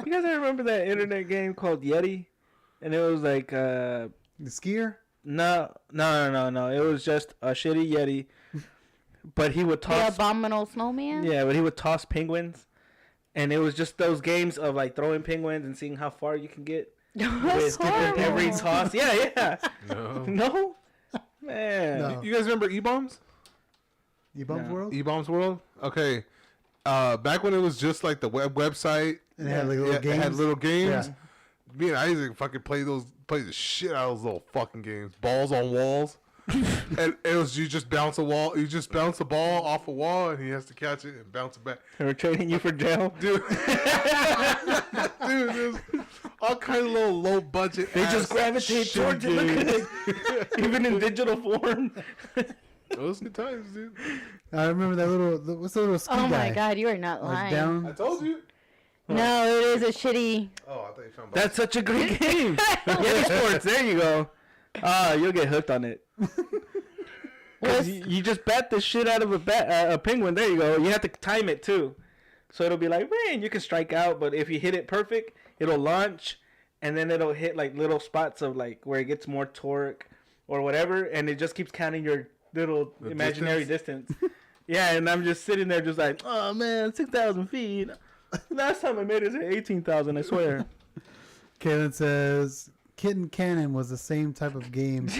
You guys ever remember that internet game called Yeti? And it was like, The skier? no. It was just a shitty Yeti. But he would The toss. abominable snowman. Yeah, but he would toss penguins. And it was just those games of like throwing penguins and seeing how far you can get That's with every horrible. toss. Yeah. No. No? Man. No. You guys remember E-Bombs? E-Bombs No. World? E-Bombs World? Okay. Back when it was just like the website. And it had like little It games. had little games. Yeah. Me and Isaac fucking play the shit out of those little fucking games. Balls on walls. And it was you just bounce a wall. You just bounce a ball off a wall, and he has to catch it and bounce it back. They were trading you for jail. Dude, there's all kind of little low budget. They just gravitate towards it. Look at it. Even in digital form. Those good times, dude. I remember that what's the little ski Oh guy? my god, you are not Like lying. down. told you. No, it is a shitty. Oh, I thought you found. That's such a great game. Yeti Sports. There you go. You'll get hooked on it. 'Cause you just bat the shit out of a penguin. There you go. You have to time it too. So it'll be like, man, you can strike out, but if you hit it perfect, it'll launch, and then it'll hit like little spots of like where it gets more torque or whatever, and it just keeps counting your little The imaginary distance. Yeah, and I'm just sitting there just like, oh man, 6,000 feet. Last time I made it to 18,000, I swear. Kaylin says Kitten Cannon was the same type of game. To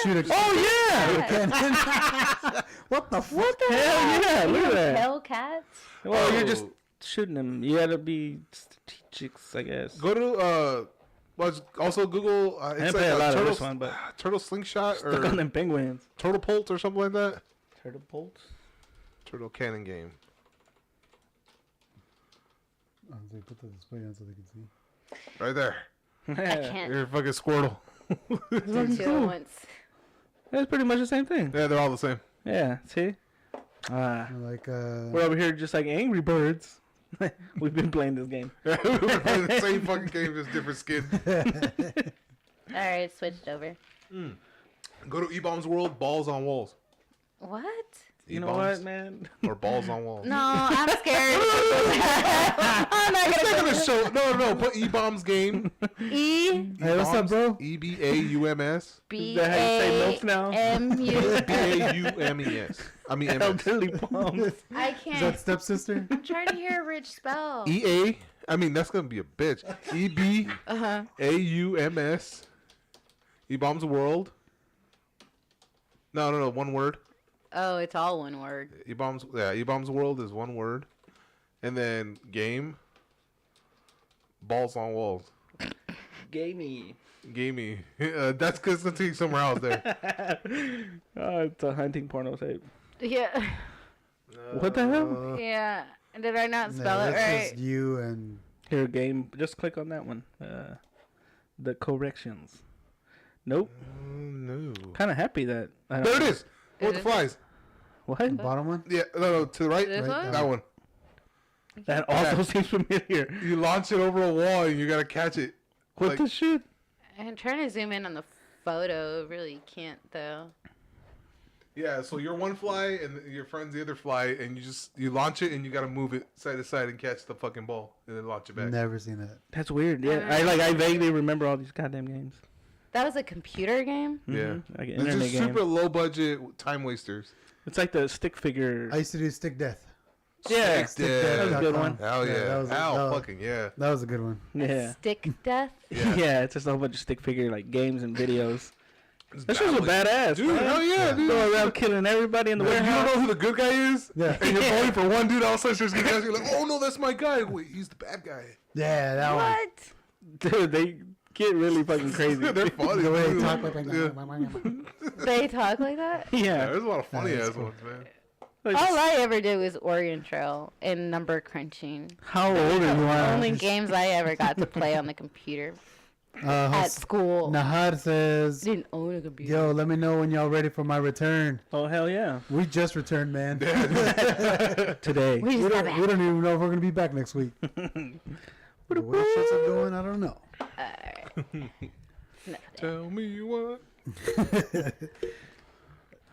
shoot a Oh yeah! cannon. What the fuck? Hell yeah! Look at that. Hellcats. Well, you're Oh. just shooting them. You gotta be strategic, I guess. Go to also Google. I It's didn't like play a lot of turtle, this one, but turtle slingshot stuck on or them penguins. turtle pult or something like that. Turtle bolts. Turtle cannon game. Oh, they put the display on so they can see. Right there. I can't You're a fucking Squirtle. do it once. That's pretty much the same thing. Yeah, they're all the same. Yeah, see? Like We're over here just like Angry Birds. We've been playing this game. We're playing the same fucking game, just different skin. All right, switched over. Go to E-Bombs World, balls on walls. What? You know E-Bombs what, man? Or balls on walls. No, I'm scared. I'm not It's not gonna gonna show. No. Put E-Bombs game. E Hey, what's up, bro? EBAUMS. B Is that how you say A milk now? M U. BAUMES. I mean MS. Elderly palms. I Is that can't. stepsister? I'm trying to hear Rich spell. EA. I mean that's gonna be a bitch. EBAUMS. E-Bombs World. No. One word. Oh, it's all one word. E-Bombs. Yeah. E-Bombs World is one word, and then game. Balls on walls. Gamey. Gamey. That's because it's gonna take you somewhere else there. Oh, it's a hunting porno tape. Yeah. What the hell? Yeah. Did I not No, spell it that's right? just you and Here, game. Just click on that one. The corrections. Nope. No. Kind of happy that. I There don't- it is. With the Is it? flies. What? the bottom one. Yeah. No. To the right. This Right one? That one. That also seems familiar. You launch it over a wall and you gotta catch it. What Like- the shit? I'm trying to zoom in on the photo. Really can't though. Yeah, so you're one fly and your friend's the other fly, and you launch it and you gotta move it side to side and catch the fucking ball and then launch it back. Never seen that. That's weird. Yeah, I vaguely remember all these goddamn games. That was a computer game? Mhm, like an It's internet just game. super low budget time wasters. It's like the stick figure. I used to do Stick Death. Yeah, Stick that was a good Death.com. one. Hell yeah. that was Hell fucking yeah. that was a good one. Yeah. Stick Death? Yeah. It's just a whole bunch of stick figure like games and videos. It's That shit was battling. badass, Dude, man. hell yeah, dude. Going around killing everybody in the You warehouse. don't know who the good guy is? Yeah. And you're voting for one dude, all of a sudden just you're like, oh no, that's my guy. Wait, he's the bad guy. Yeah, that one. What? Dude, they get really fucking crazy. They're funny. The way they dude. talk like Yeah. They talk like that? Yeah, Yeah. there's a lot of funny That is ass cool. ones, man. Like, All I ever did was Oregon Trail and number crunching. how old are you? The only Anna? games I ever got to play on the computer at Hus- school. Nahar says, Didn't own a computer. "Yo, let me know when y'all ready for my return. Oh hell yeah! We just returned, man. Today. We We just got don't, back. we don't even know if we're gonna be back next week. The way shit's are going, I don't know. Tell me what.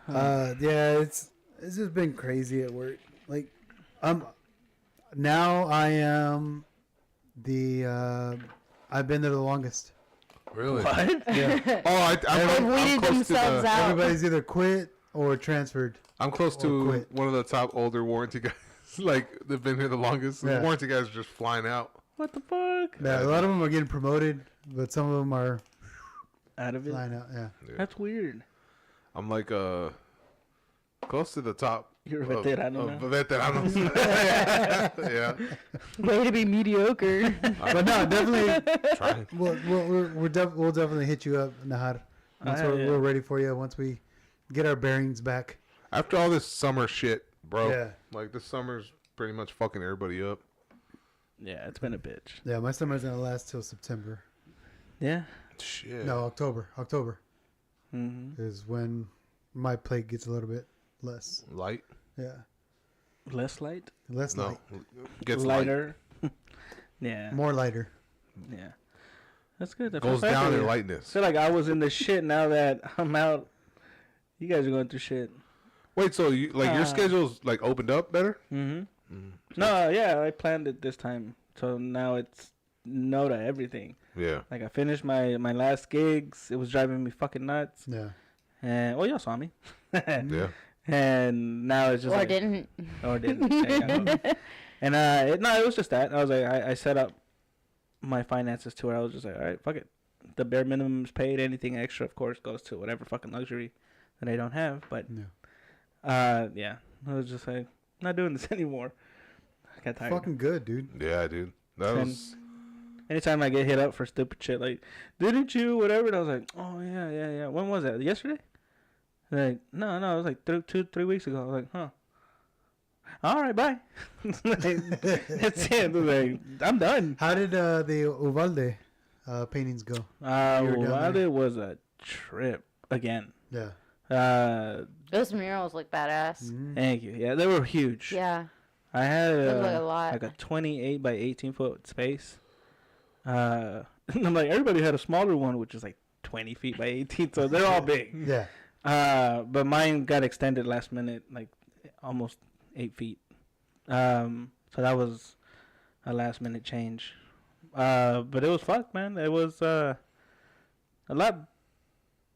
Yeah, it's just been crazy at work. Like, now I am the I've been there the longest. Really? What? Yeah, Oh, They weeded themselves out. everybody's either quit or transferred. I'm close Or to quit. one of the top older warranty guys. Like, they've been here the longest. The Yeah. warranty guys are just flying out. What the fuck? Yeah, a lot of them are getting promoted, but some of them are Out of it. flying out. Yeah, That's weird. I'm like, close to the top. You're a veterano now. Veteranos. Yeah. Way to be mediocre. but no, definitely. Trying. We'll definitely hit you up, Nahar. Once Hell yeah. we're ready for you. Once we get our bearings back. After all this summer shit, bro. Yeah. Like, this summer's pretty much fucking everybody up. Yeah, it's been a bitch. Yeah, my summer's gonna last till September. Yeah. Shit. No, October. October Mm-hmm. is when my plate gets a little bit less. Light? Yeah, Less light. less No. light, Gets light. Lighter. Yeah. more lighter. Yeah. That's good. I Goes feel down like- in I lightness. feel like I was in the shit now that I'm out. You guys are going through shit. Wait, so you your schedule's like opened up better? Mm-hmm. No, yeah, I planned it this time. So now it's no to everything. Yeah. Like I finished my last gigs. It was driving me fucking nuts. Yeah, And well, y'all saw me. Yeah. And now it's just Or like, didn't. or didn't. Yeah. And it was just that. I was like, I set up my finances to where I was just like, all right, fuck it. The bare minimum is paid. Anything extra, of course, goes to whatever fucking luxury that I don't have. But yeah. I was just like, not doing this anymore. I got tired. Fucking good, dude. Yeah, dude. That Ten- was Anytime I get hit up for stupid shit like, didn't you, whatever, and I was like, oh, yeah. When was that? Yesterday? Like, no, it was like 3 weeks ago. I was like, huh. All right, bye. Like, that's it. I was like, I'm done. How did the Uvalde paintings go? You were down Well, there. it was a trip again. Yeah. Those murals look badass. Mhm. Thank you. Yeah, they were huge. Yeah. I had Look like a lot. like a 28 by 18 foot space. And I'm like, everybody had a smaller one, which is like 20 feet by 18, so they're all big. Yeah. But mine got extended last minute, like almost 8 feet. So that was a last minute change. But it was fucked, man. It was a lot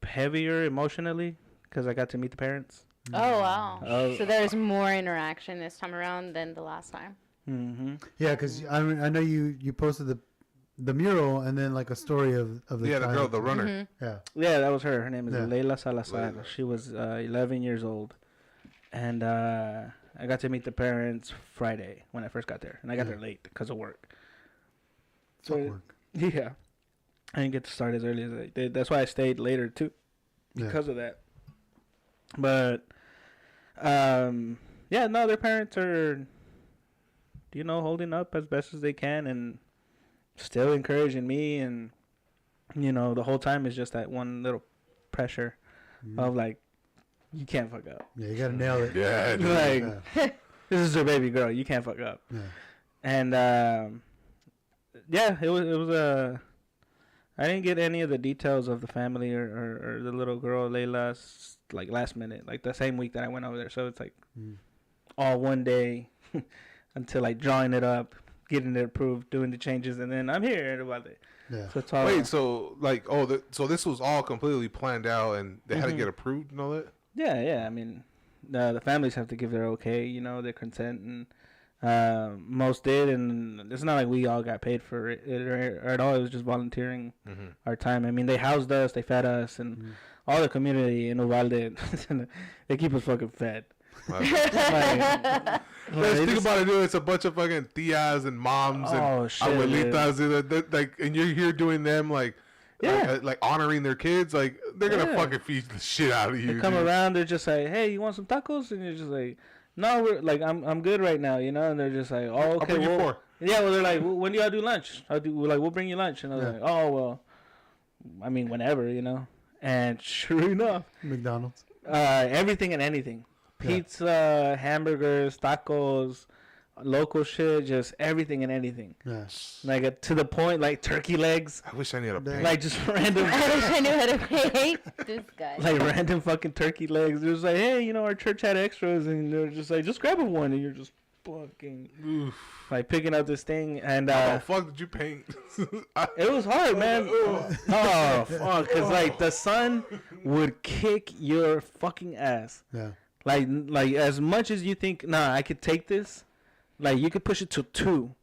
heavier emotionally because I got to meet the parents. Oh, wow. Oh. So there's more interaction this time around than the last time. Mm-hmm. Yeah, because I know you posted the mural and then like a story of the the girl, child. the runner. Mhm. Yeah. Yeah, that was her. Her name is Yeah. Leila Salazar. Leila. She was 11 years old. And I got to meet the parents Friday when I first got there. And I got Yeah. there late because of work. Fuck So, work. yeah. I didn't get to start as early as I did. That's why I stayed later, too, Yeah. because of that. But, yeah, no, their parents are, holding up as best as they can and still encouraging me. And, the whole time is just that one little pressure Mhm. of, like, you can't fuck up. Yeah, you gotta nail it. Yeah, dude. Like, Yeah. this is your baby girl. You can't fuck up. Yeah. And yeah, it was I didn't get any of the details of the family or the little girl Layla's like last minute, like the same week that I went over there. So it's like Mm. all one day until like drawing it up, getting it approved, doing the changes, and then I'm here. Yeah. So it's all, Wait, so like, so this was all completely planned out, and they had to get approved and all that. yeah. I mean, the families have to give their okay, you know, their consent, and most did, and it's not like we all got paid for it or at all. It was just volunteering our time. I mean, they housed us, they fed us, and all the community in Uvalde, they keep us fucking fed. Wow. Like, Think about it, dude. It's a bunch of fucking tias and moms and shit, abuelitas, like, and you're here doing them like, like honoring their kids. Like, they're gonna fucking feed the shit out of you. They come dude. around, they're just like, "Hey, you want some tacos?" And you're just like, "No, we're like, I'm good right now," you know. And they're just like, "Oh, okay." I'll bring you well, 4. yeah, well, they're like, "When do y'all do lunch?" We'll bring you lunch, and I was Yeah. like, "Oh, well, I mean, whenever, you know." And sure enough, McDonald's. everything and anything, pizza, hamburgers, tacos, local shit, just everything and anything. Yeah. Like to the point, like turkey legs, I wish I knew how to Dang. paint. like just random. I wish I knew how to paint. This guy. Like random fucking turkey legs. It was like, hey, you know, our church had extras, and they're just like, just grab one, and you're just fucking like picking up this thing, and How the fuck did you paint? it was hard, man. Oh fuck, cause like the sun would kick your fucking ass. Yeah. Like as much as you think, nah, I could take this. Like you could push it to 2,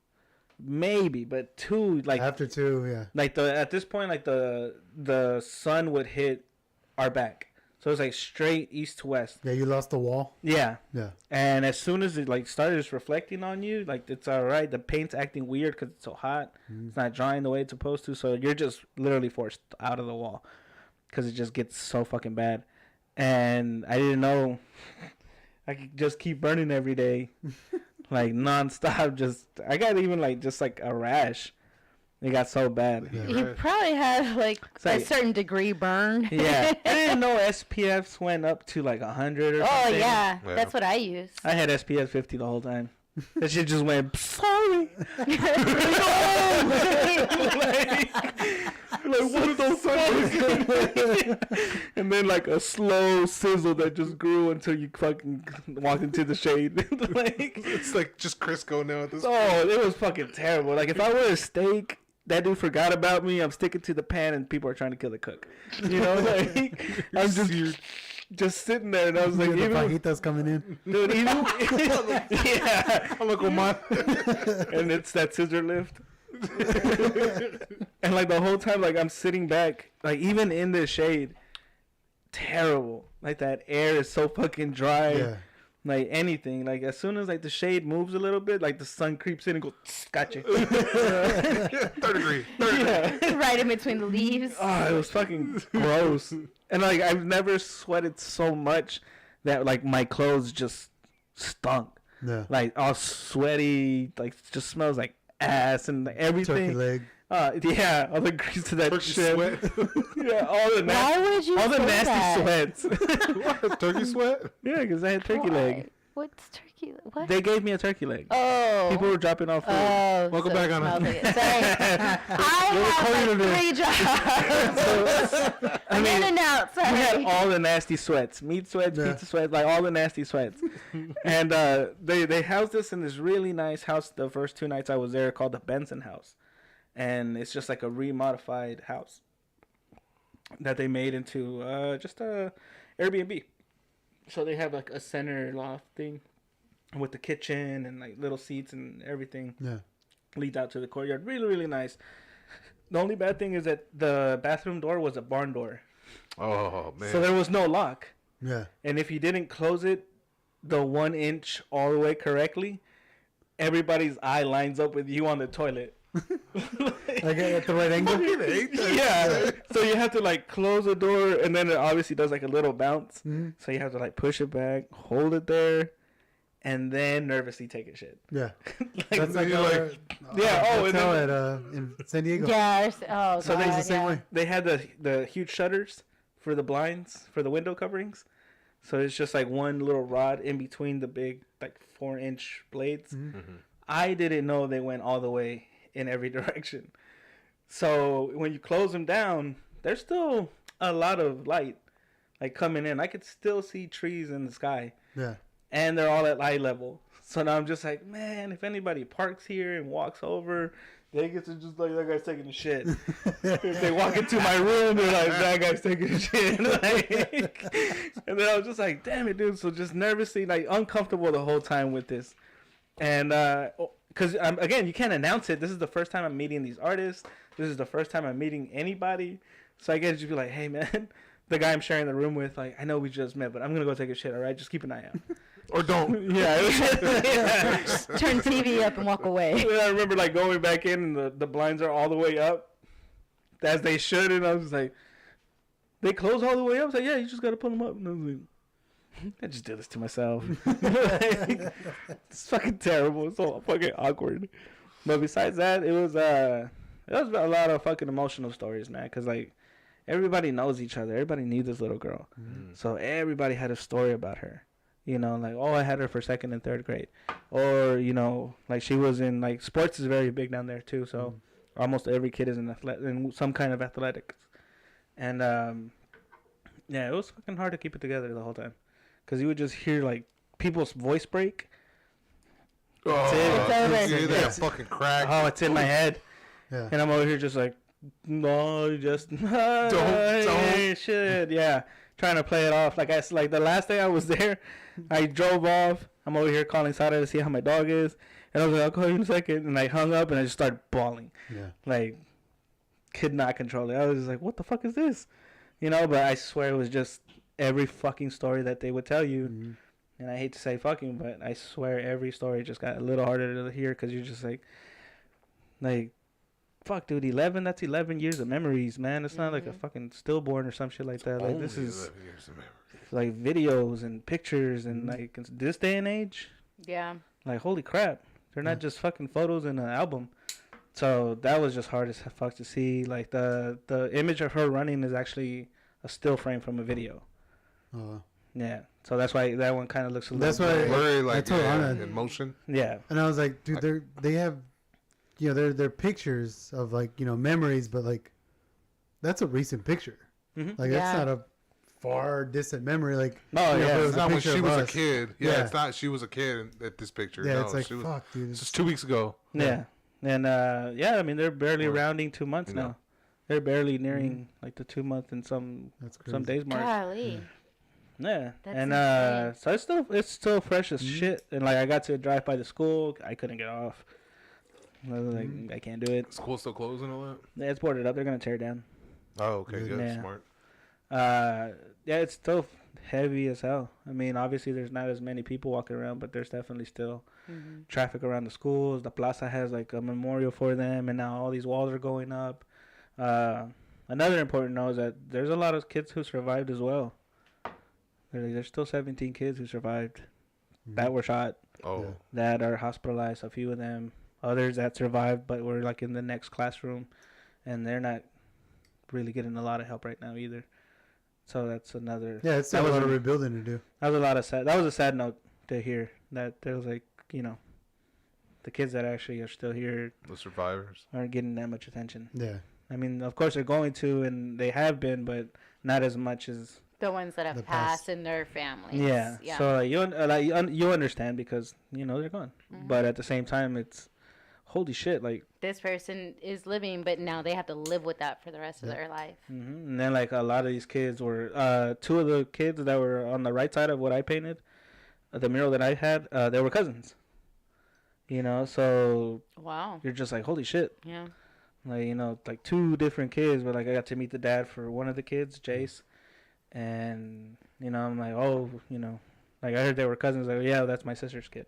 maybe, but 2, like After 2, yeah. like at this point, like the sun would hit our back, so it's like straight east to west. Yeah, you lost the wall. Yeah, Yeah. and as soon as it like started just reflecting on you, like it's all right. The paint's acting weird because it's so hot. It's not drying the way it's supposed to, so you're just literally forced out of the wall because it just gets so fucking bad. And I didn't know I could just keep burning every day. Like nonstop, I got even like just like a rash. It got so bad. Yeah. You probably have like It's like- a certain degree burn. Yeah, I didn't know SPFs went up to like 100 or Oh something. yeah, Yeah. that's what I use. I had SPF 50 the whole time. That shit just went. Sorry. like one of those fucking and then like a slow sizzle that just grew until you fucking walked into the shade. Like, It's like just Crisco now at this. oh, it was fucking terrible. Like if I were a steak, that dude forgot about me. I'm sticking to the pan, and people are trying to kill the cook. You know, like I'm just sitting there, and I was like, The even fajitas coming in. dude, even yeah, I'm like, oh my. and it's that scissor lift. And like the whole time, like I'm sitting back, like even in the shade, terrible. Like that air is so fucking dry. Yeah. Like anything, like as soon as like the shade moves a little bit, like the sun creeps in and goes, gotcha. 3rd degree. Yeah. Right in between the leaves. Oh, it was fucking gross. And like I've never sweated so much that like my clothes just stunk. Yeah. Like all sweaty, like just smells like ass and like, Turkey everything. leg. Yeah, all the grease to that Turkey shit. sweat. Yeah, all the Why would you all the say nasty that? sweats. What? Turkey sweat? Yeah, because I had turkey Why? leg. What's turkey? What? They gave me a turkey leg. Oh. People were dropping off food. Oh, Welcome so back, it Anna. smells like it. Sorry. I have like 3 jobs. I mean, in and out. we had Sorry. all the nasty sweats, meat sweats, Yeah. pizza sweats, like all the nasty sweats. And they housed us in this really nice house the first 2 nights I was there called the Benson House. And it's just like a remodified house that they made into just a Airbnb. So they have like a center loft thing with the kitchen and like little seats and everything. Yeah. Leads out to the courtyard. Really, really nice. The only bad thing is that the bathroom door was a barn door. Oh man. So there was no lock. Yeah. And if you didn't close it the 1 inch all the way correctly, everybody's eye lines up with you on the toilet. Like at the right angle. Yeah. So you have to like close the door, and then it obviously does like a little bounce. So you have to like push it back, hold it there, and then nervously take a shit. Yeah. Like, That's like you're our, yeah. Oh, and hotel then, at in San Diego. Yeah. Oh, So God, there's the same yeah. way. they had the huge shutters for the blinds for the window coverings. So it's just like one little rod in between the big like 4-inch blades. I didn't know they went all the way in every direction. So when you close them down, there's still a lot of light like coming in. I could still see trees in the sky, Yeah. and they're all at eye level. So now I'm just like, man, if anybody parks here and walks over, they get to just like, that guy's taking a shit. If they walk into my room, they're like, that guy's taking a shit. Like, and then I was just like, damn it, dude. So just nervously, like uncomfortable the whole time with this. And because, again, you can't announce it. This is the first time I'm meeting these artists. This is the first time I'm meeting anybody. So I get to just be like, hey, man, the guy I'm sharing the room with, like, I know we just met, but I'm going to go take a shit, all right? Just keep an eye out. Or don't. Yeah. Turn TV up and walk away. And I remember like going back in and the blinds are all the way up as they should. And I was like, they close all the way up? I was like, yeah, you just got to pull them up. And I was like, I just did this to myself. It's fucking terrible. It's so fucking awkward. But besides that, it was a lot of fucking emotional stories, man. Because like everybody knows each other. Everybody knew this little girl. So everybody had a story about her. You know, like, oh, I had her for 2nd and 3rd grade. Or, you know, like she was in, like, sports is very big down there, too. So almost every kid is in some kind of athletics. And, yeah, it was fucking hard to keep it together the whole time. Because you would just hear, like, people's voice break. Oh, It's you over. hear that fucking crack. Oh, it's in my head. Yeah. And I'm over here just like, no, just don't. Shit, yeah. Trying to play it off. Like the last day I was there, I drove off. I'm over here calling Sada to see how my dog is. And I was like, I'll call you in a second. And I hung up and I just started bawling. Yeah. Like, could not control it. I was just like, what the fuck is this? You know, but I swear it was just every fucking story that they would tell you. Mm-hmm. And I hate to say fucking, but I swear every story just got a little harder to hear because you're just like, fuck, dude, 11, that's 11 years of memories, man. It's not like a fucking stillborn or some shit like that. Like, this is like videos and pictures and like in this day and age, Yeah. like, holy crap. They're not just fucking photos in an album. So that was just hard as fuck to see. Like, the image of her running is actually a still frame from a video. Oh. Yeah. So that's why that one kind of looks a little That's why Blurry, like, I told Anna. in motion. Yeah. And I was like, dude, they have, you know, they're pictures of like, you know, memories, but like, that's a recent picture. Mhm. Like, Yeah. that's not a far distant memory. Like, Oh, you know, yeah. if it It's not when picture she of was a us. kid. Yeah, Yeah. it's not she was a kid at this picture. Yeah, No, it's like, she was, fuck, dude. this is 2 weeks ago. Yeah. And, yeah, I mean, they're barely Or, rounding 2 months you know. now. They're barely nearing, like, the 2 month and some That's crazy. days mark. Golly. Yeah. That's And, insane. so it's still fresh as shit. And, like, I got to drive by the school. I couldn't get off. I was like, I can't do it. School still closed and all that? Yeah, it's boarded up. They're going to tear it down. Oh, okay, good. Yeah. Smart. Yeah, it's still heavy as hell. I mean, obviously, there's not as many people walking around, but there's definitely still traffic around the schools. The plaza has like a memorial for them, and now all these walls are going up. Another important note is that there's a lot of kids who survived as well. There's still 17 kids who survived that were shot, Oh, Yeah. that are hospitalized. A few of them, others that survived but were like in the next classroom, and they're not really getting a lot of help right now either. So that's another. Yeah, it's that still a was lot of a- rebuilding to do. That was a lot of sad. That was a sad note to hear that there was like, you know, the kids that actually are still here the survivors. aren't getting that much attention. Yeah. I mean, of course they're going to, and they have been, but not as much as. The ones that have The passed past. in their families. Yeah. Yeah. So you understand because you know they're gone, but at the same time it's, holy shit, like. This person is living, but now they have to live with that for the rest of their life. And then like a lot of these kids were 2 of the kids that were on the right side of what I painted, the mural that I had, they were cousins. You know, so Wow. you're just like, holy shit. Yeah. Like, you know, like 2 different kids, but like I got to meet the dad for one of the kids, Jace. And, you know, I'm like, oh, you know, like I heard they were cousins. Like, yeah, that's my sister's kid.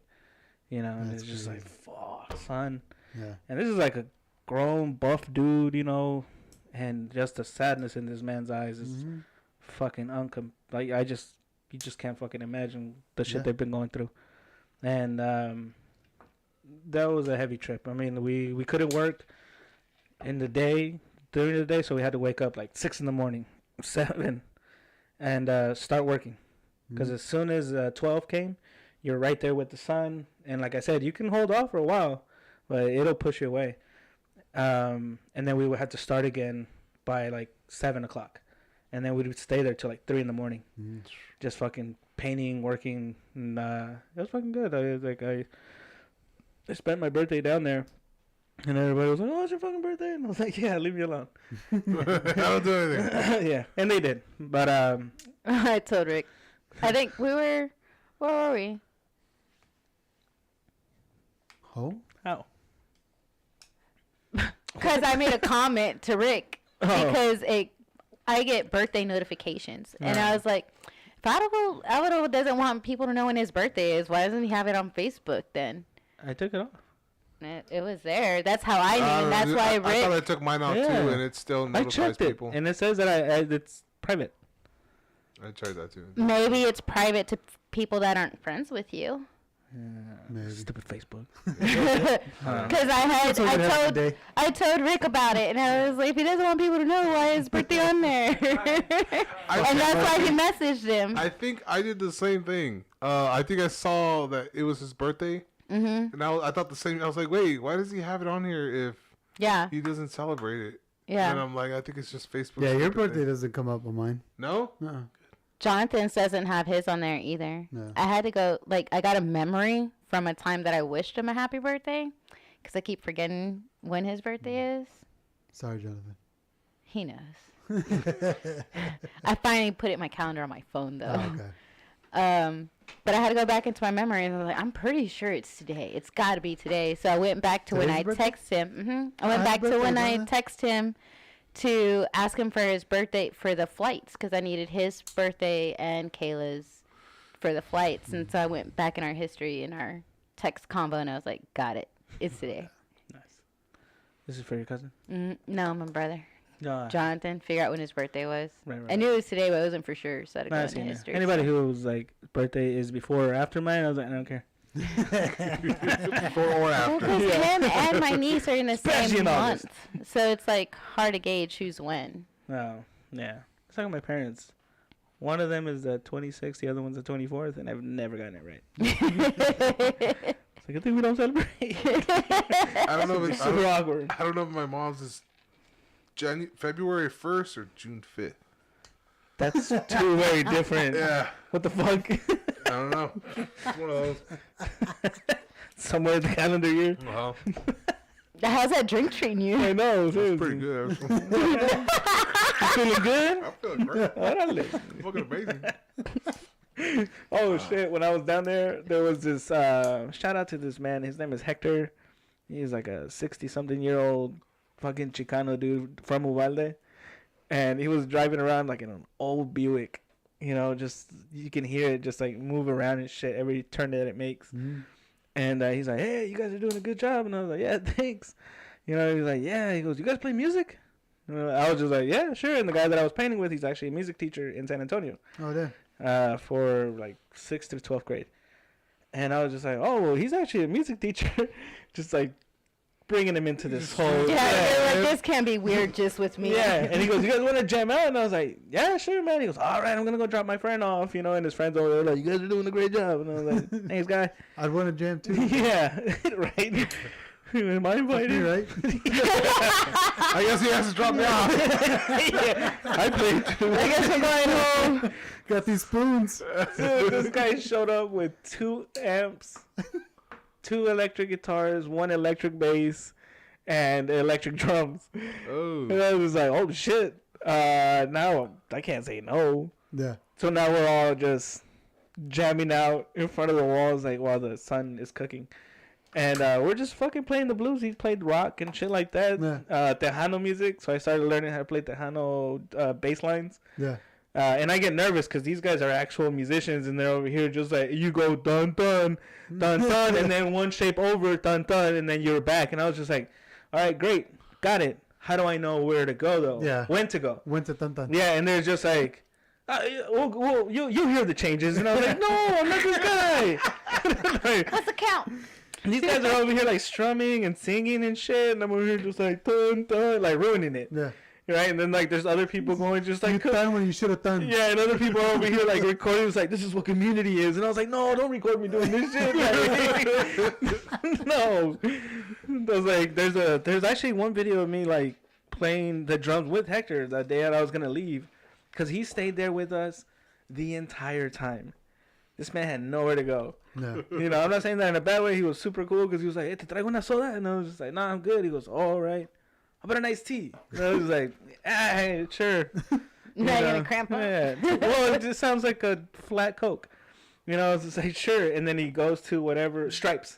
You know, and That's it's just like, crazy. fuck, son. Yeah. And this is like a grown, buff dude, you know, and just the sadness in this man's eyes is Mhm. fucking like you just can't fucking imagine the shit Yeah. they've been going through. And that was a heavy trip. I mean, we couldn't work in the day during the day, so we had to wake up like 6 in the morning, 7, and start working. Because as soon as 12 came, you're right there with the sun, and like I said, you can hold off for a while, but it'll push you away. And then we would have to start again by like 7 o'clock. and then we would stay there till like 3 in the morning, Mm. just fucking painting, working, and it was fucking good. I spent my birthday down there, and everybody was like, "Oh, it's your fucking birthday," and I was like, "Yeah, leave me alone." I don't do anything. Yeah, and they did, but I told Rick. I think we were. Where were we? Home? how? Because I made a comment to Rick Oh. because I get birthday notifications, and I Right. was like, if Alvaro doesn't want people to know when his birthday is, why doesn't he have it on Facebook then? I took it off. It was there. That's how I knew. And that's why I thought I Rick. took mine out Yeah. too, and it still I notifies checked people. it, and it says that it's private. I tried that too. Maybe it's private to people that aren't friends with you. Maybe. Stupid Facebook. Because I told Rick about it, and I was like, if he doesn't want people to know, why is his birthday on there? And that's why he messaged him. I think I did the same thing. I think I saw that it was his birthday, and I thought the same. I was like, wait, why does he have it on here if Yeah, he doesn't celebrate it? And yeah. I'm like, I think it's just Facebook. Yeah, your stupid birthday thing. doesn't come up on mine. No? Uh-uh. Jonathan's doesn't have his on there either. No. I had to go, I got a memory from a time that I wished him a happy birthday, because I keep forgetting when his birthday is. Sorry, Jonathan. He knows. I finally put it in my calendar on my phone, though. Oh, okay. But I had to go back into my memory, and I was like, I'm pretty sure it's today. It's got to be today. So I went back to when I Today's birthday? text him. I went Happy back to birthday, when I Donna. text him to ask him for his birthday for the flights, because I needed his birthday and Kayla's for the flights. And so I went back in our history in our text combo, and I was like, got it. It's today. Nice. This is for your cousin. No, my brother. No, Jonathan, figure out when his birthday was. Right. I knew it was today, but I wasn't for sure, so I had to Nah, I go into seen it. history. Anybody whose like birthday is before or after mine, I was like, I don't care. Before or Well, after? 'cause him and my niece are in the Especially same in month, August. so it's like hard to gauge who's when. No, yeah. It's like my parents. One of them is the 26th, the other one's the 24th, and I've never gotten it right. It's like, I think we don't celebrate. I don't know if it's, Super awkward. I don't know if my mom's is February 1st or June 5th. That's two very different. Yeah, What the fuck? I don't know. It's one of those. Somewhere in the calendar year. Well, How's that drink treating you? I know. it's pretty good. Actually. You feeling good? I'm feeling great. Órale. It's fucking amazing. Oh shit! When I was down there was this shout out to this man. His name is Hector. He's like a 60-something-year-old fucking Chicano dude from Uvalde, and he was driving around like in an old Buick. You know, just you can hear it just like move around and shit every turn that it makes. Mm. And he's like, "Hey, you guys are doing a good job." And I was like, "Yeah, thanks." You know, he's like, "Yeah." He goes, "You guys play music?" I was just like, "Yeah, sure." And the guy that I was painting with, he's actually a music teacher in San Antonio. Oh, there. For like 6th through 12th grade. And I was just like, oh, well, he's actually a music teacher. Just like bringing him into this whole. Yeah, they're like, this can't be weird just with me. Yeah. And he goes, you guys want to jam out? And I was like, yeah, sure, man. He goes, all right, I'm going to go drop my friend off, you know, and his friends over there like, you guys are doing a great job. And I was like, thanks, guy. I'd want to jam too. Yeah, right. Am I invited? You're right. I guess he has to drop me off. Yeah, I played too. I guess I'm going home. Got these spoons. Dude, this guy showed up with 2 amps, 2 electric guitars, 1 electric bass, and electric drums. Oh. And I was like, oh shit. Now I can't say no. Yeah. So now we're all just jamming out in front of the walls like while the sun is cooking. And we're just fucking playing the blues. He played rock and shit like that. Yeah. Tejano music. So I started learning how to play Tejano bass lines. Yeah. And I get nervous because these guys are actual musicians and they're over here just like, you go dun dun, dun dun, and then one shape over, dun dun, and then you're back. And I was just like, all right, great, got it. How do I know where to go though? Yeah. When to go? Went to Tantan. Yeah, and they're just like, well, you hear the changes. And I was like, no, I'm not this guy. Like, What's the count? these guys are over here like strumming and singing and shit. And I'm over here just like, dun dun, like ruining it. Yeah. Right? And then like there's other people going just like, You done when you should have done. yeah, and other people are over here like recording. It's like, this is what community is. And I was like, no, don't record me doing this shit. Like, no. I was like, there's actually one video of me like playing the drums with Hector the day that I was gonna leave, because he stayed there with us the entire time. This man had nowhere to go. No. You know, I'm not saying that in a bad way. He was super cool because he was like, hey, te traigo una soda? And I was just like, nah, I'm good. He goes, oh, all right. How about a nice tea? And I was like, hey, sure. Not gonna cramp up. Yeah. Well, it just sounds like a flat Coke. You know, it's just like, sure. And then he goes to whatever, Stripes.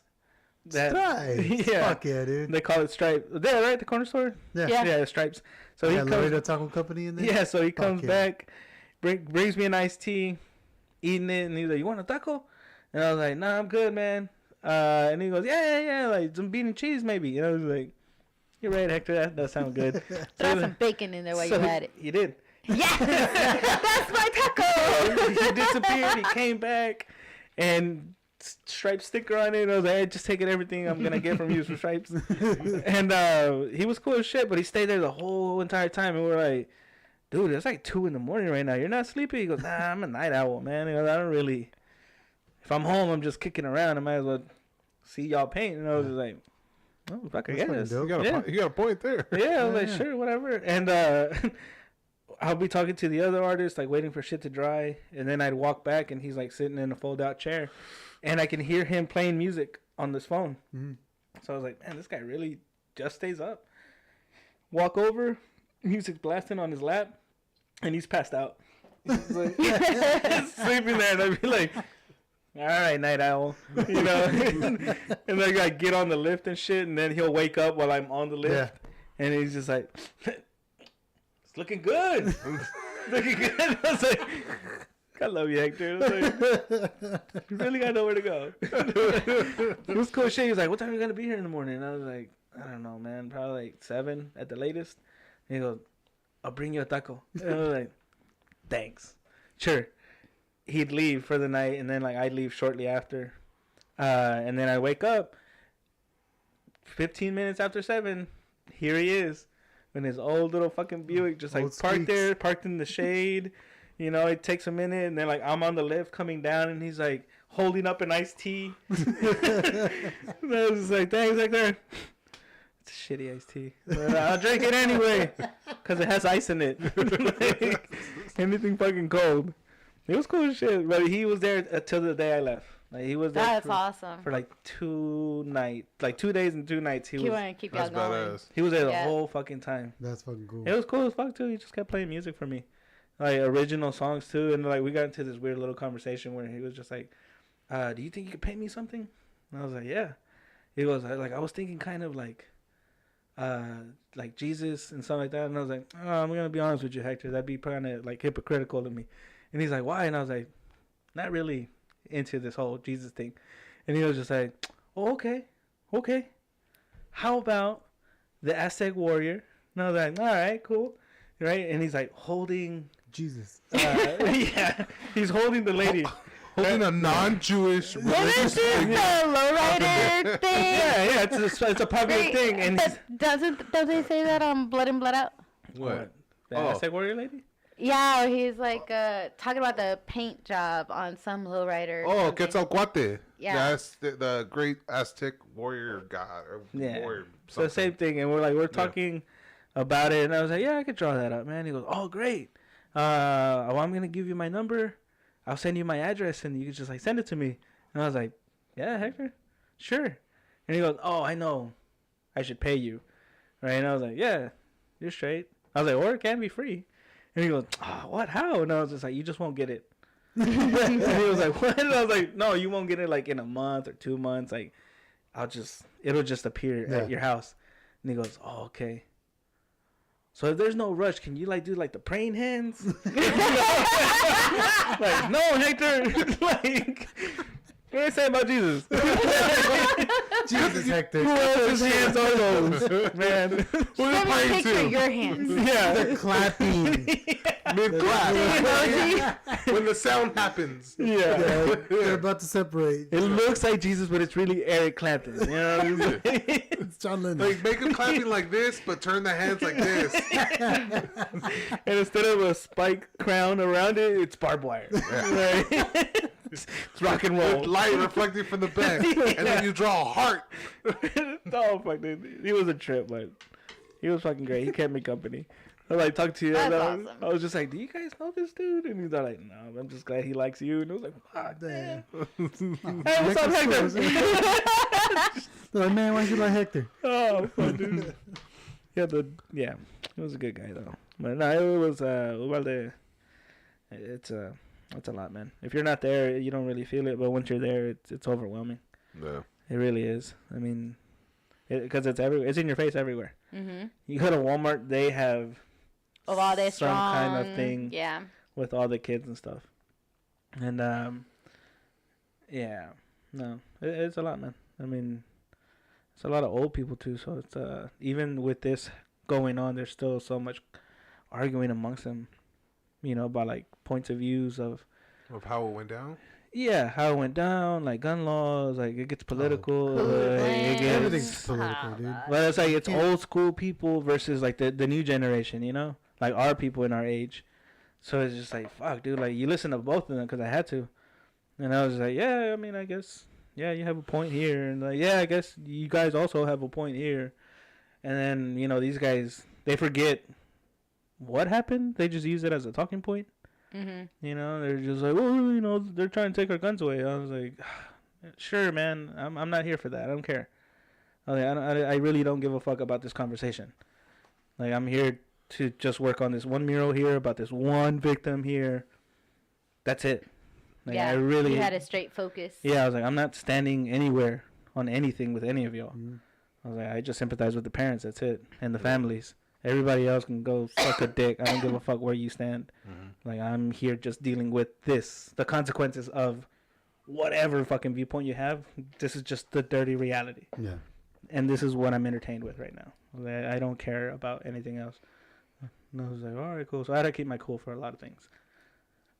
Stripes. Yeah. Fuck yeah, dude. They call it Stripes. There, right? The corner store? Yeah. Yeah. Yeah, Stripes. So he Yeah, comes, Laredo Taco Company in there. yeah, so he comes yeah. back, brings me a nice tea, eating it, and he's like, you want a taco? And I was like, nah, I'm good, man. And he goes, yeah, like some bean and cheese maybe. And I was like, you're right, Hector, that does sound good. Throw some bacon in there while you had it. He did. Yes, that's my taco. He disappeared. He came back, and Stripes sticker on it. And I was like, hey, just taking everything I'm gonna get from you for Stripes. And he was cool as shit, but he stayed there the whole entire time. And we're like, dude, it's like 2 a.m. right now. You're not sleepy? He goes, nah, I'm a night owl, man. He goes, I don't really. If I'm home, I'm just kicking around. I might as well see y'all paint. And I was just like, oh, fuck, I That's fucking guess. dope. You got a point there. Yeah, I was like, Yeah. sure, whatever. And I'll be talking to the other artist, like waiting for shit to dry, and then I'd walk back, and he's like sitting in a fold-out chair, and I can hear him playing music on this phone. Mhm. So I was like, man, this guy really just stays up. Walk over, music's blasting on his lap, and he's passed out. He's like, he's sleeping there, and I'd be like, all right, night owl, you know. And then I get on the lift and shit, and then he'll wake up while I'm on the lift, Yeah. and he's just like, it's looking good. It's looking good. I was like, I love you, Hector. I was like, you really got nowhere to go. It was cool shit. He was like, what time are you going to be here in the morning? And I was like, I don't know, man. Probably like 7 at the latest. And he goes, I'll bring you a taco. And I was like, thanks. Sure. He'd leave for the night, and then like I'd leave shortly after. And then I wake up 15 minutes after 7. Here he is in his old little fucking Buick, just like Old parked squeaks. there, parked in the shade. You know, it takes a minute, and then like I'm on the lift coming down, and he's like holding up an iced tea. And I was just like, thanks, Hector. It's a shitty iced tea, but I'll drink it anyway because it has ice in it. Like, anything fucking cold. It was cool as shit, but he was there until the day I left. Like he was there That's for, awesome. for like 2 nights, like 2 days and 2 nights. He He was want to keep y'all That's going. badass. he was there the Yeah. whole fucking time. That's fucking cool. It was cool as fuck too. He just kept playing music for me, like original songs too. And like we got into this weird little conversation where he was just like, "Do you think you could paint me something?" And I was like, "Yeah." He goes, "Like I was thinking kind of like Jesus and something like that." And I was like, "Oh, I'm gonna be honest with you, Hector. That'd be kind of like hypocritical to me." And he's like, "Why?" And I was like, "Not really into this whole Jesus thing." And he was just like, "Oh, okay. How about the Aztec warrior?" And I was like, "All right, cool." Right? And he's like holding, Jesus. yeah, he's holding the lady. Holding a non-Jewish Well, religious this is the figure. lowrider thing. Yeah, it's a popular Wait, thing. And he's, but doesn't they say that on Blood In Blood Out? What? The Oh. Aztec warrior lady? Yeah, he's like talking about the paint job on some lowrider. or Oh, something. Quetzalcoatl. Yeah. That's the great Aztec warrior god. Or Yeah. warrior So the same something. thing, and we're talking about it, and I was like, "Yeah, I could draw that up, man." He goes, "Oh, great. Well, I'm gonna give you my number. I'll send you my address, and you can just like send it to me." And I was like, "Yeah, Hector, sure." And he goes, "Oh, I know. I should pay you, right?" And I was like, "Yeah, you're straight." I was like, "Or it can be free." And he goes, "Oh, what? How?" And I was just like, "You just won't get it." And he was like, "What?" And I was like, "No, you won't get it like in a month or 2 months. Like, it'll just appear Yeah. at your house." And he goes, "Oh, okay. So if there's no rush, can you like do like the praying hands?" Like, no, Hector. Like, what did I say about Jesus? Jesus, Hector. Who else's hands are those, man? Let me praying picture to? your hands. Yeah. The clapping. Mid-clap. When the sound happens. Yeah. Yeah, they're about to separate. It looks like Jesus, but it's really Eric Clapton. You know what I mean? It's John Lennon. Like, make him clapping like this, but turn the hands like this. And instead of a spike crown around it, it's barbed wire. Right? It's rock and roll. With light reflecting from the back. And then you draw a heart. Oh fuck, dude. He was a trip, but he was fucking great. He kept me company. I like talked to you. That's and awesome. I was just like, "Do you guys know this dude?" And he's like, "No, I'm just glad he likes you." And I was like, "Fuck, Damn. man. Hey, what's up, Hector?" They're like, man, why you like Hector? Oh, fun, dude. Yeah, he was a good guy though. But no, it was Uvalde. It's a lot, man. If you're not there, you don't really feel it. But once you're there, it's overwhelming. Yeah. It really is. I mean, because it's everywhere. It's in your face everywhere. Mm-hmm. You go to Walmart, they have Uvalde some strong. kind of thing Yeah. with all the kids and stuff. And yeah, no, it's a lot, man. I mean, it's a lot of old people too. So it's even with this going on, there's still so much arguing amongst them. You know, about like points of views of how it went down. yeah, how it went down, like gun laws, like it gets political. Hoodlums. Everything's political, dude. But it's like it's Yeah. old school people versus like the new generation, you know, like our people in our age. So it's just like fuck, dude. Like you listen to both of them because I had to, and I was like, yeah, I mean, I guess, yeah, you have a point here, and like, yeah, I guess you guys also have a point here, and then you know these guys they forget what happened. They just use it as a talking point. Mm-hmm. You know, they're just like, oh, you know, they're trying to take our guns away. I was like, sure, man, I'm not here for that. I don't care. I really don't give a fuck about this conversation. Like, I'm here to just work on this one mural here about this one victim here. That's it. Like, Yeah. I really You had a straight focus. yeah. I was like, I'm not standing anywhere on anything with any of y'all. Mhm. I was like, I just sympathize with the parents. That's it, and the families. Everybody else can go suck a dick. I don't give a fuck where you stand. Like, I'm here just dealing with this, the consequences of whatever fucking viewpoint you have. This is just the dirty reality. Yeah. And this is what I'm entertained with right now. Like, I don't care about anything else. And I was like, all right, cool. So I had to keep my cool for a lot of things.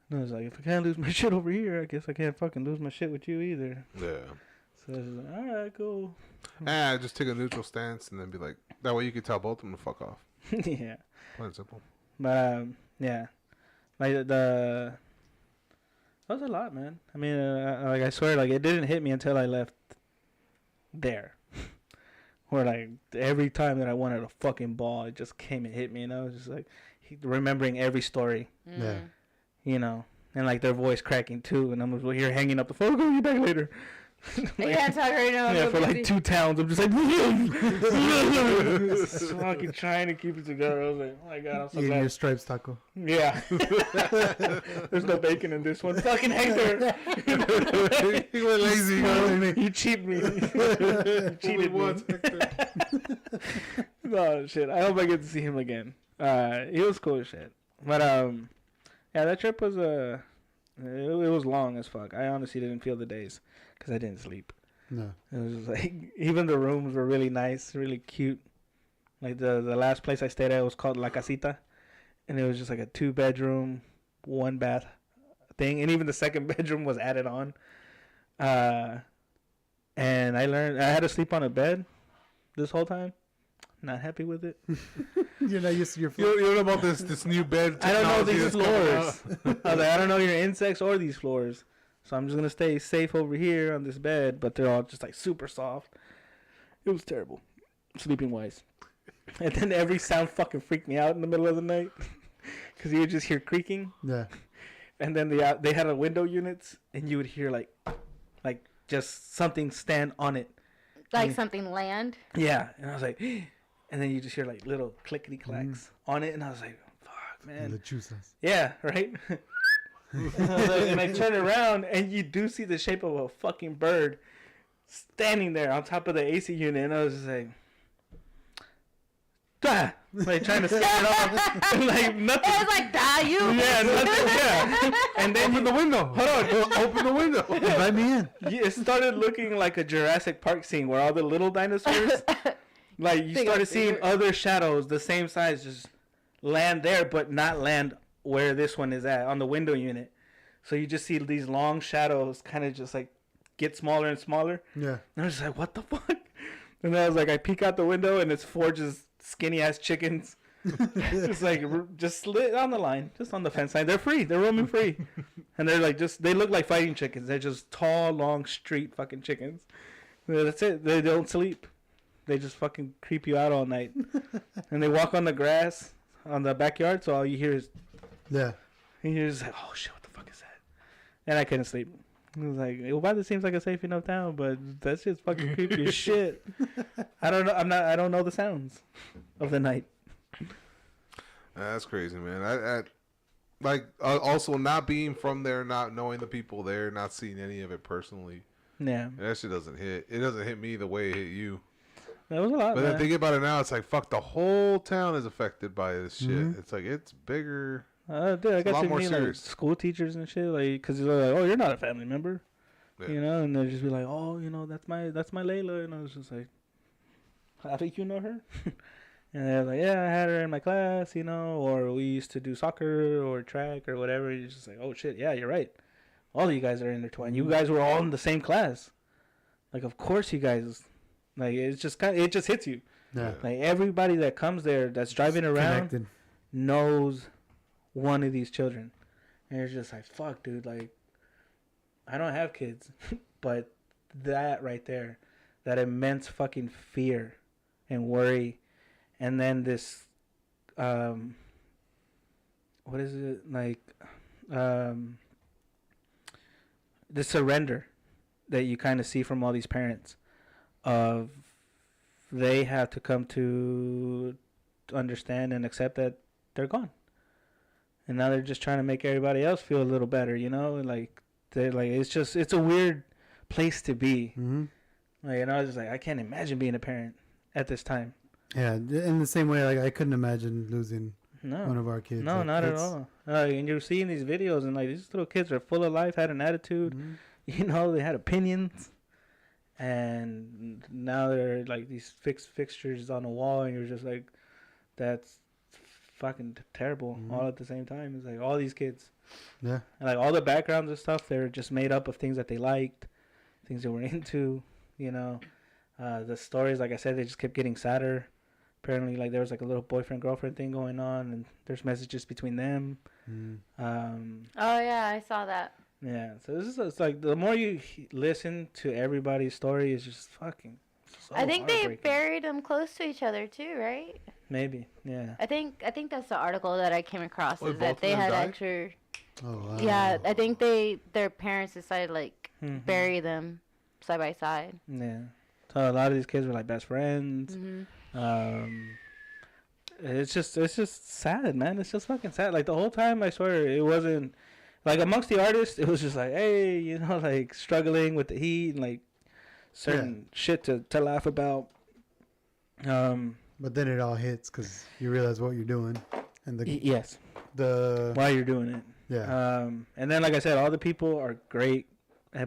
And I was like, if I can't lose my shit over here, I guess I can't fucking lose my shit with you either. Yeah. So I was like, all right, cool. Just take a neutral stance and then be like, that way you can tell both of them to fuck off. Yeah. Plain and simple. But, yeah. Like, that was a lot, man. I mean, like, I swear, like, it didn't hit me until I left there. Where, like, every time that I wanted a fucking ball, it just came and hit me, and I was just, like, remembering every story, Mm. Yeah. you know? And, like, their voice cracking, too, and I'm just here hanging up the phone, go, you back later. I can't talk right now. I'm Yeah, so for, like, busy. 2 towns, I'm just like, fucking trying to keep it together. I was like, oh, my God, I'm so Eating glad. your stripes taco. Yeah. There's no bacon in this one. Fucking Hector. You were lazy. You cheat me. You cheated me. No, shit. I hope I get to see him again. He was cool as shit. But, yeah, that trip was, it was long as fuck. I honestly didn't feel the days because I didn't sleep. No. It was just like, even the rooms were really nice, really cute. Like the last place I stayed at was called La Casita. And it was just like a 2-bedroom, 1-bath thing. And even the second bedroom was added on. And I had to sleep on a bed this whole time. Not happy with it. You're not used to your You don't know about this new bed I don't know technology these that's coming out. floors. I was like, I don't know your insects or these floors. So I'm just going to stay safe over here on this bed. But they're all just like super soft. It was terrible. Sleeping wise. And then every sound fucking freaked me out in the middle of the night. Because you would just hear creaking. Yeah. And then they had a window units. And you would hear like just something stand on it. Like something land. Yeah. And I was like, and then you just hear like little clickety clacks on it. And I was like, fuck, man. The juices. Yeah, right? And I turn around and you do see the shape of a fucking bird standing there on top of the AC unit, and I was just like, "Ah!" Like trying to scare it off, and like nothing. It was like, you. Yeah, nothing. Yeah, and then Open the window. hold on. Open the window. Invite me in. It started looking like a Jurassic Park scene where all the little dinosaurs, like you Big started old seeing finger. other shadows the same size just land there, but not land where this one is at on the window unit. So you just see these long shadows kind of just like get smaller and smaller. Yeah. And I was just like, what the fuck? And then I was like, I peek out the window and it's 4 just skinny ass chickens. Just like, just lit on the line, just on the fence line. They're free. They're roaming free. And they're like, they look like fighting chickens. They're just tall, long, street fucking chickens. And that's it. They don't sleep. They just fucking creep you out all night. And they walk on the grass. on the backyard, so all you hear is Yeah. like, oh shit, what the fuck is that? And I couldn't sleep. I was like, Uvalde seems like a safe enough town, but that shit's fucking creepy as shit. I don't know. I don't know the sounds of the night. That's crazy, man. Also not being from there, not knowing the people there, not seeing any of it personally. Yeah, That shit doesn't hit. It doesn't hit me the way it hit you. that was a lot. But then Man. thinking about it now, it's like fuck. The whole town is affected by this shit. Mhm. It's like it's bigger. Dude, I a got lot to more meet like serious. school teachers and shit, like, because they're like, oh, you're not a family member, Yeah. you know, and they'll just be like, oh, you know, that's my Layla, and I was just like, how do you know her? And they're like, yeah, I had her in my class, you know, or we used to do soccer or track or whatever. You're just like, oh shit, yeah, you're right. All of you guys are intertwined. You guys were all in the same class. Like, of course you guys. Like, it's just it just hits you. Yeah. Like everybody that comes there that's driving around Connected. knows one of these children, and it's just like, fuck, dude. Like, I don't have kids, but that right there, that immense fucking fear and worry. And then this, what is it like? The surrender that you kind of see from all these parents, of they have to come to understand and accept that they're gone, and now they're just trying to make everybody else feel a little better. You know, like they're like it's a weird place to be. Mm-hmm. Like, and I was just like, I can't imagine being a parent at this time. Yeah, in the same way, like I couldn't imagine losing one No, of our kids. no, Like, not at it's- all. And you're seeing these videos, and like these little kids are full of life, had an attitude. Mhm. You know, they had opinions, and now they're like these fixtures on the wall, and you're just like, that's fucking terrible. Mhm. All at the same time, it's like all these kids, Yeah. and like all the backgrounds and stuff, they're just made up of things that they liked, things they were into. You know, the stories, like I said, they just kept getting sadder. Apparently, like there was like a little boyfriend girlfriend thing going on, and there's messages between them. Mm. Oh yeah, I saw that. Yeah, so this is, it's like the more you listen to everybody's story, is just fucking. So I think they heartbreaking. buried them close to each other too, right? Maybe, yeah. I think that's the article that I came across, Wait, is both that of they them had died? actually. Oh wow. Yeah, I think their parents decided like Mhm. bury them side by side. Yeah. So a lot of these kids were like best friends. Hmm. It's just sad, man. It's just fucking sad. Like the whole time, I swear, it wasn't like amongst the artists. It was just like, hey, you know, like struggling with the heat and like certain shit to laugh about. But then it all hits because you realize what you're doing, and Yes, the while you're doing it. yeah. And then, like I said, all the people are great,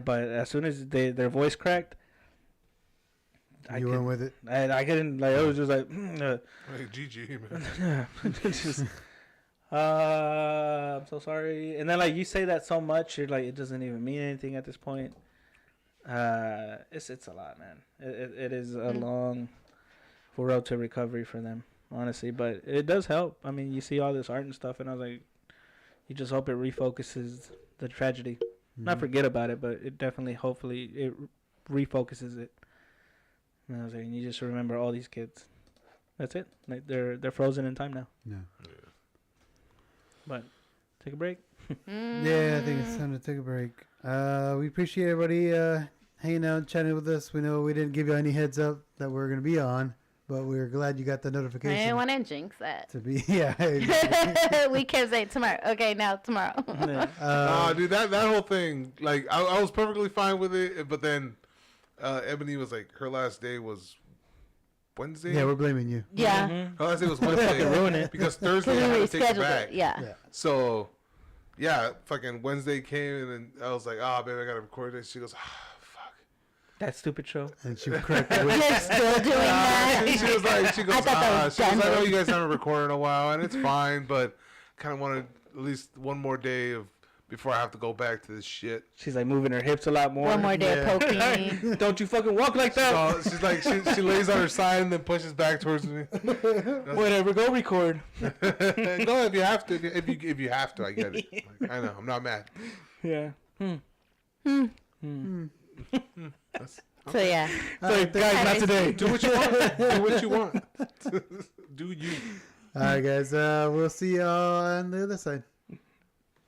but as soon as their voice cracked, You went with it. I couldn't, like, it was just like, Hey, GG, man. just, I'm so sorry. And then, like, you say that so much, you're like, it doesn't even mean anything at this point. It's a lot, man. It is a long road to recovery for them, honestly. But it does help. I mean, you see all this art and stuff, and I was like, you just hope it refocuses the tragedy. Not Mhm. forget about it, but it definitely, hopefully, it refocuses it. And I was like, you just remember all these kids. That's it. Like they're frozen in time now. Yeah. But take a break. Yeah, I think it's time to take a break. We appreciate everybody hanging out, chatting with us. We know we didn't give you any heads up that we're gonna be on, but we're glad you got the I notification didn't want to jinx that. to be. Yeah. exactly. We kept saying tomorrow. Okay, now tomorrow. Dude, that whole thing, like, I was perfectly fine with it, but then Ebony was like, her last day was Wednesday. Yeah, we're blaming you. Yeah. Mhm. Her last day was Fucking Wednesday. ruin it. Because Because Thursday we I had to take it rescheduled back. it. Yeah. Yeah. So, yeah, fucking Wednesday came, and then I was like, oh, babe, I got to record this. She goes, fuck. That stupid show. And she cracked the whip. You're still doing that. She was like, she goes, I thought that was she goes, I know done. you guys haven't recorded in a while, and it's fine, but kind of wanted at least one more day of before I have to go back to this shit. She's like moving her hips a lot more. One more day Yeah. of poking. Don't you fucking walk like that. So she's like, she lays on her side and then pushes back towards me. Whatever, go record. Go if you have to. If you have to, I get it. Like, I know, I'm not mad. Yeah. So yeah. So guys, not today. Do what you want. Do what you want. Do you. All right, guys. We'll see y'all on the other side.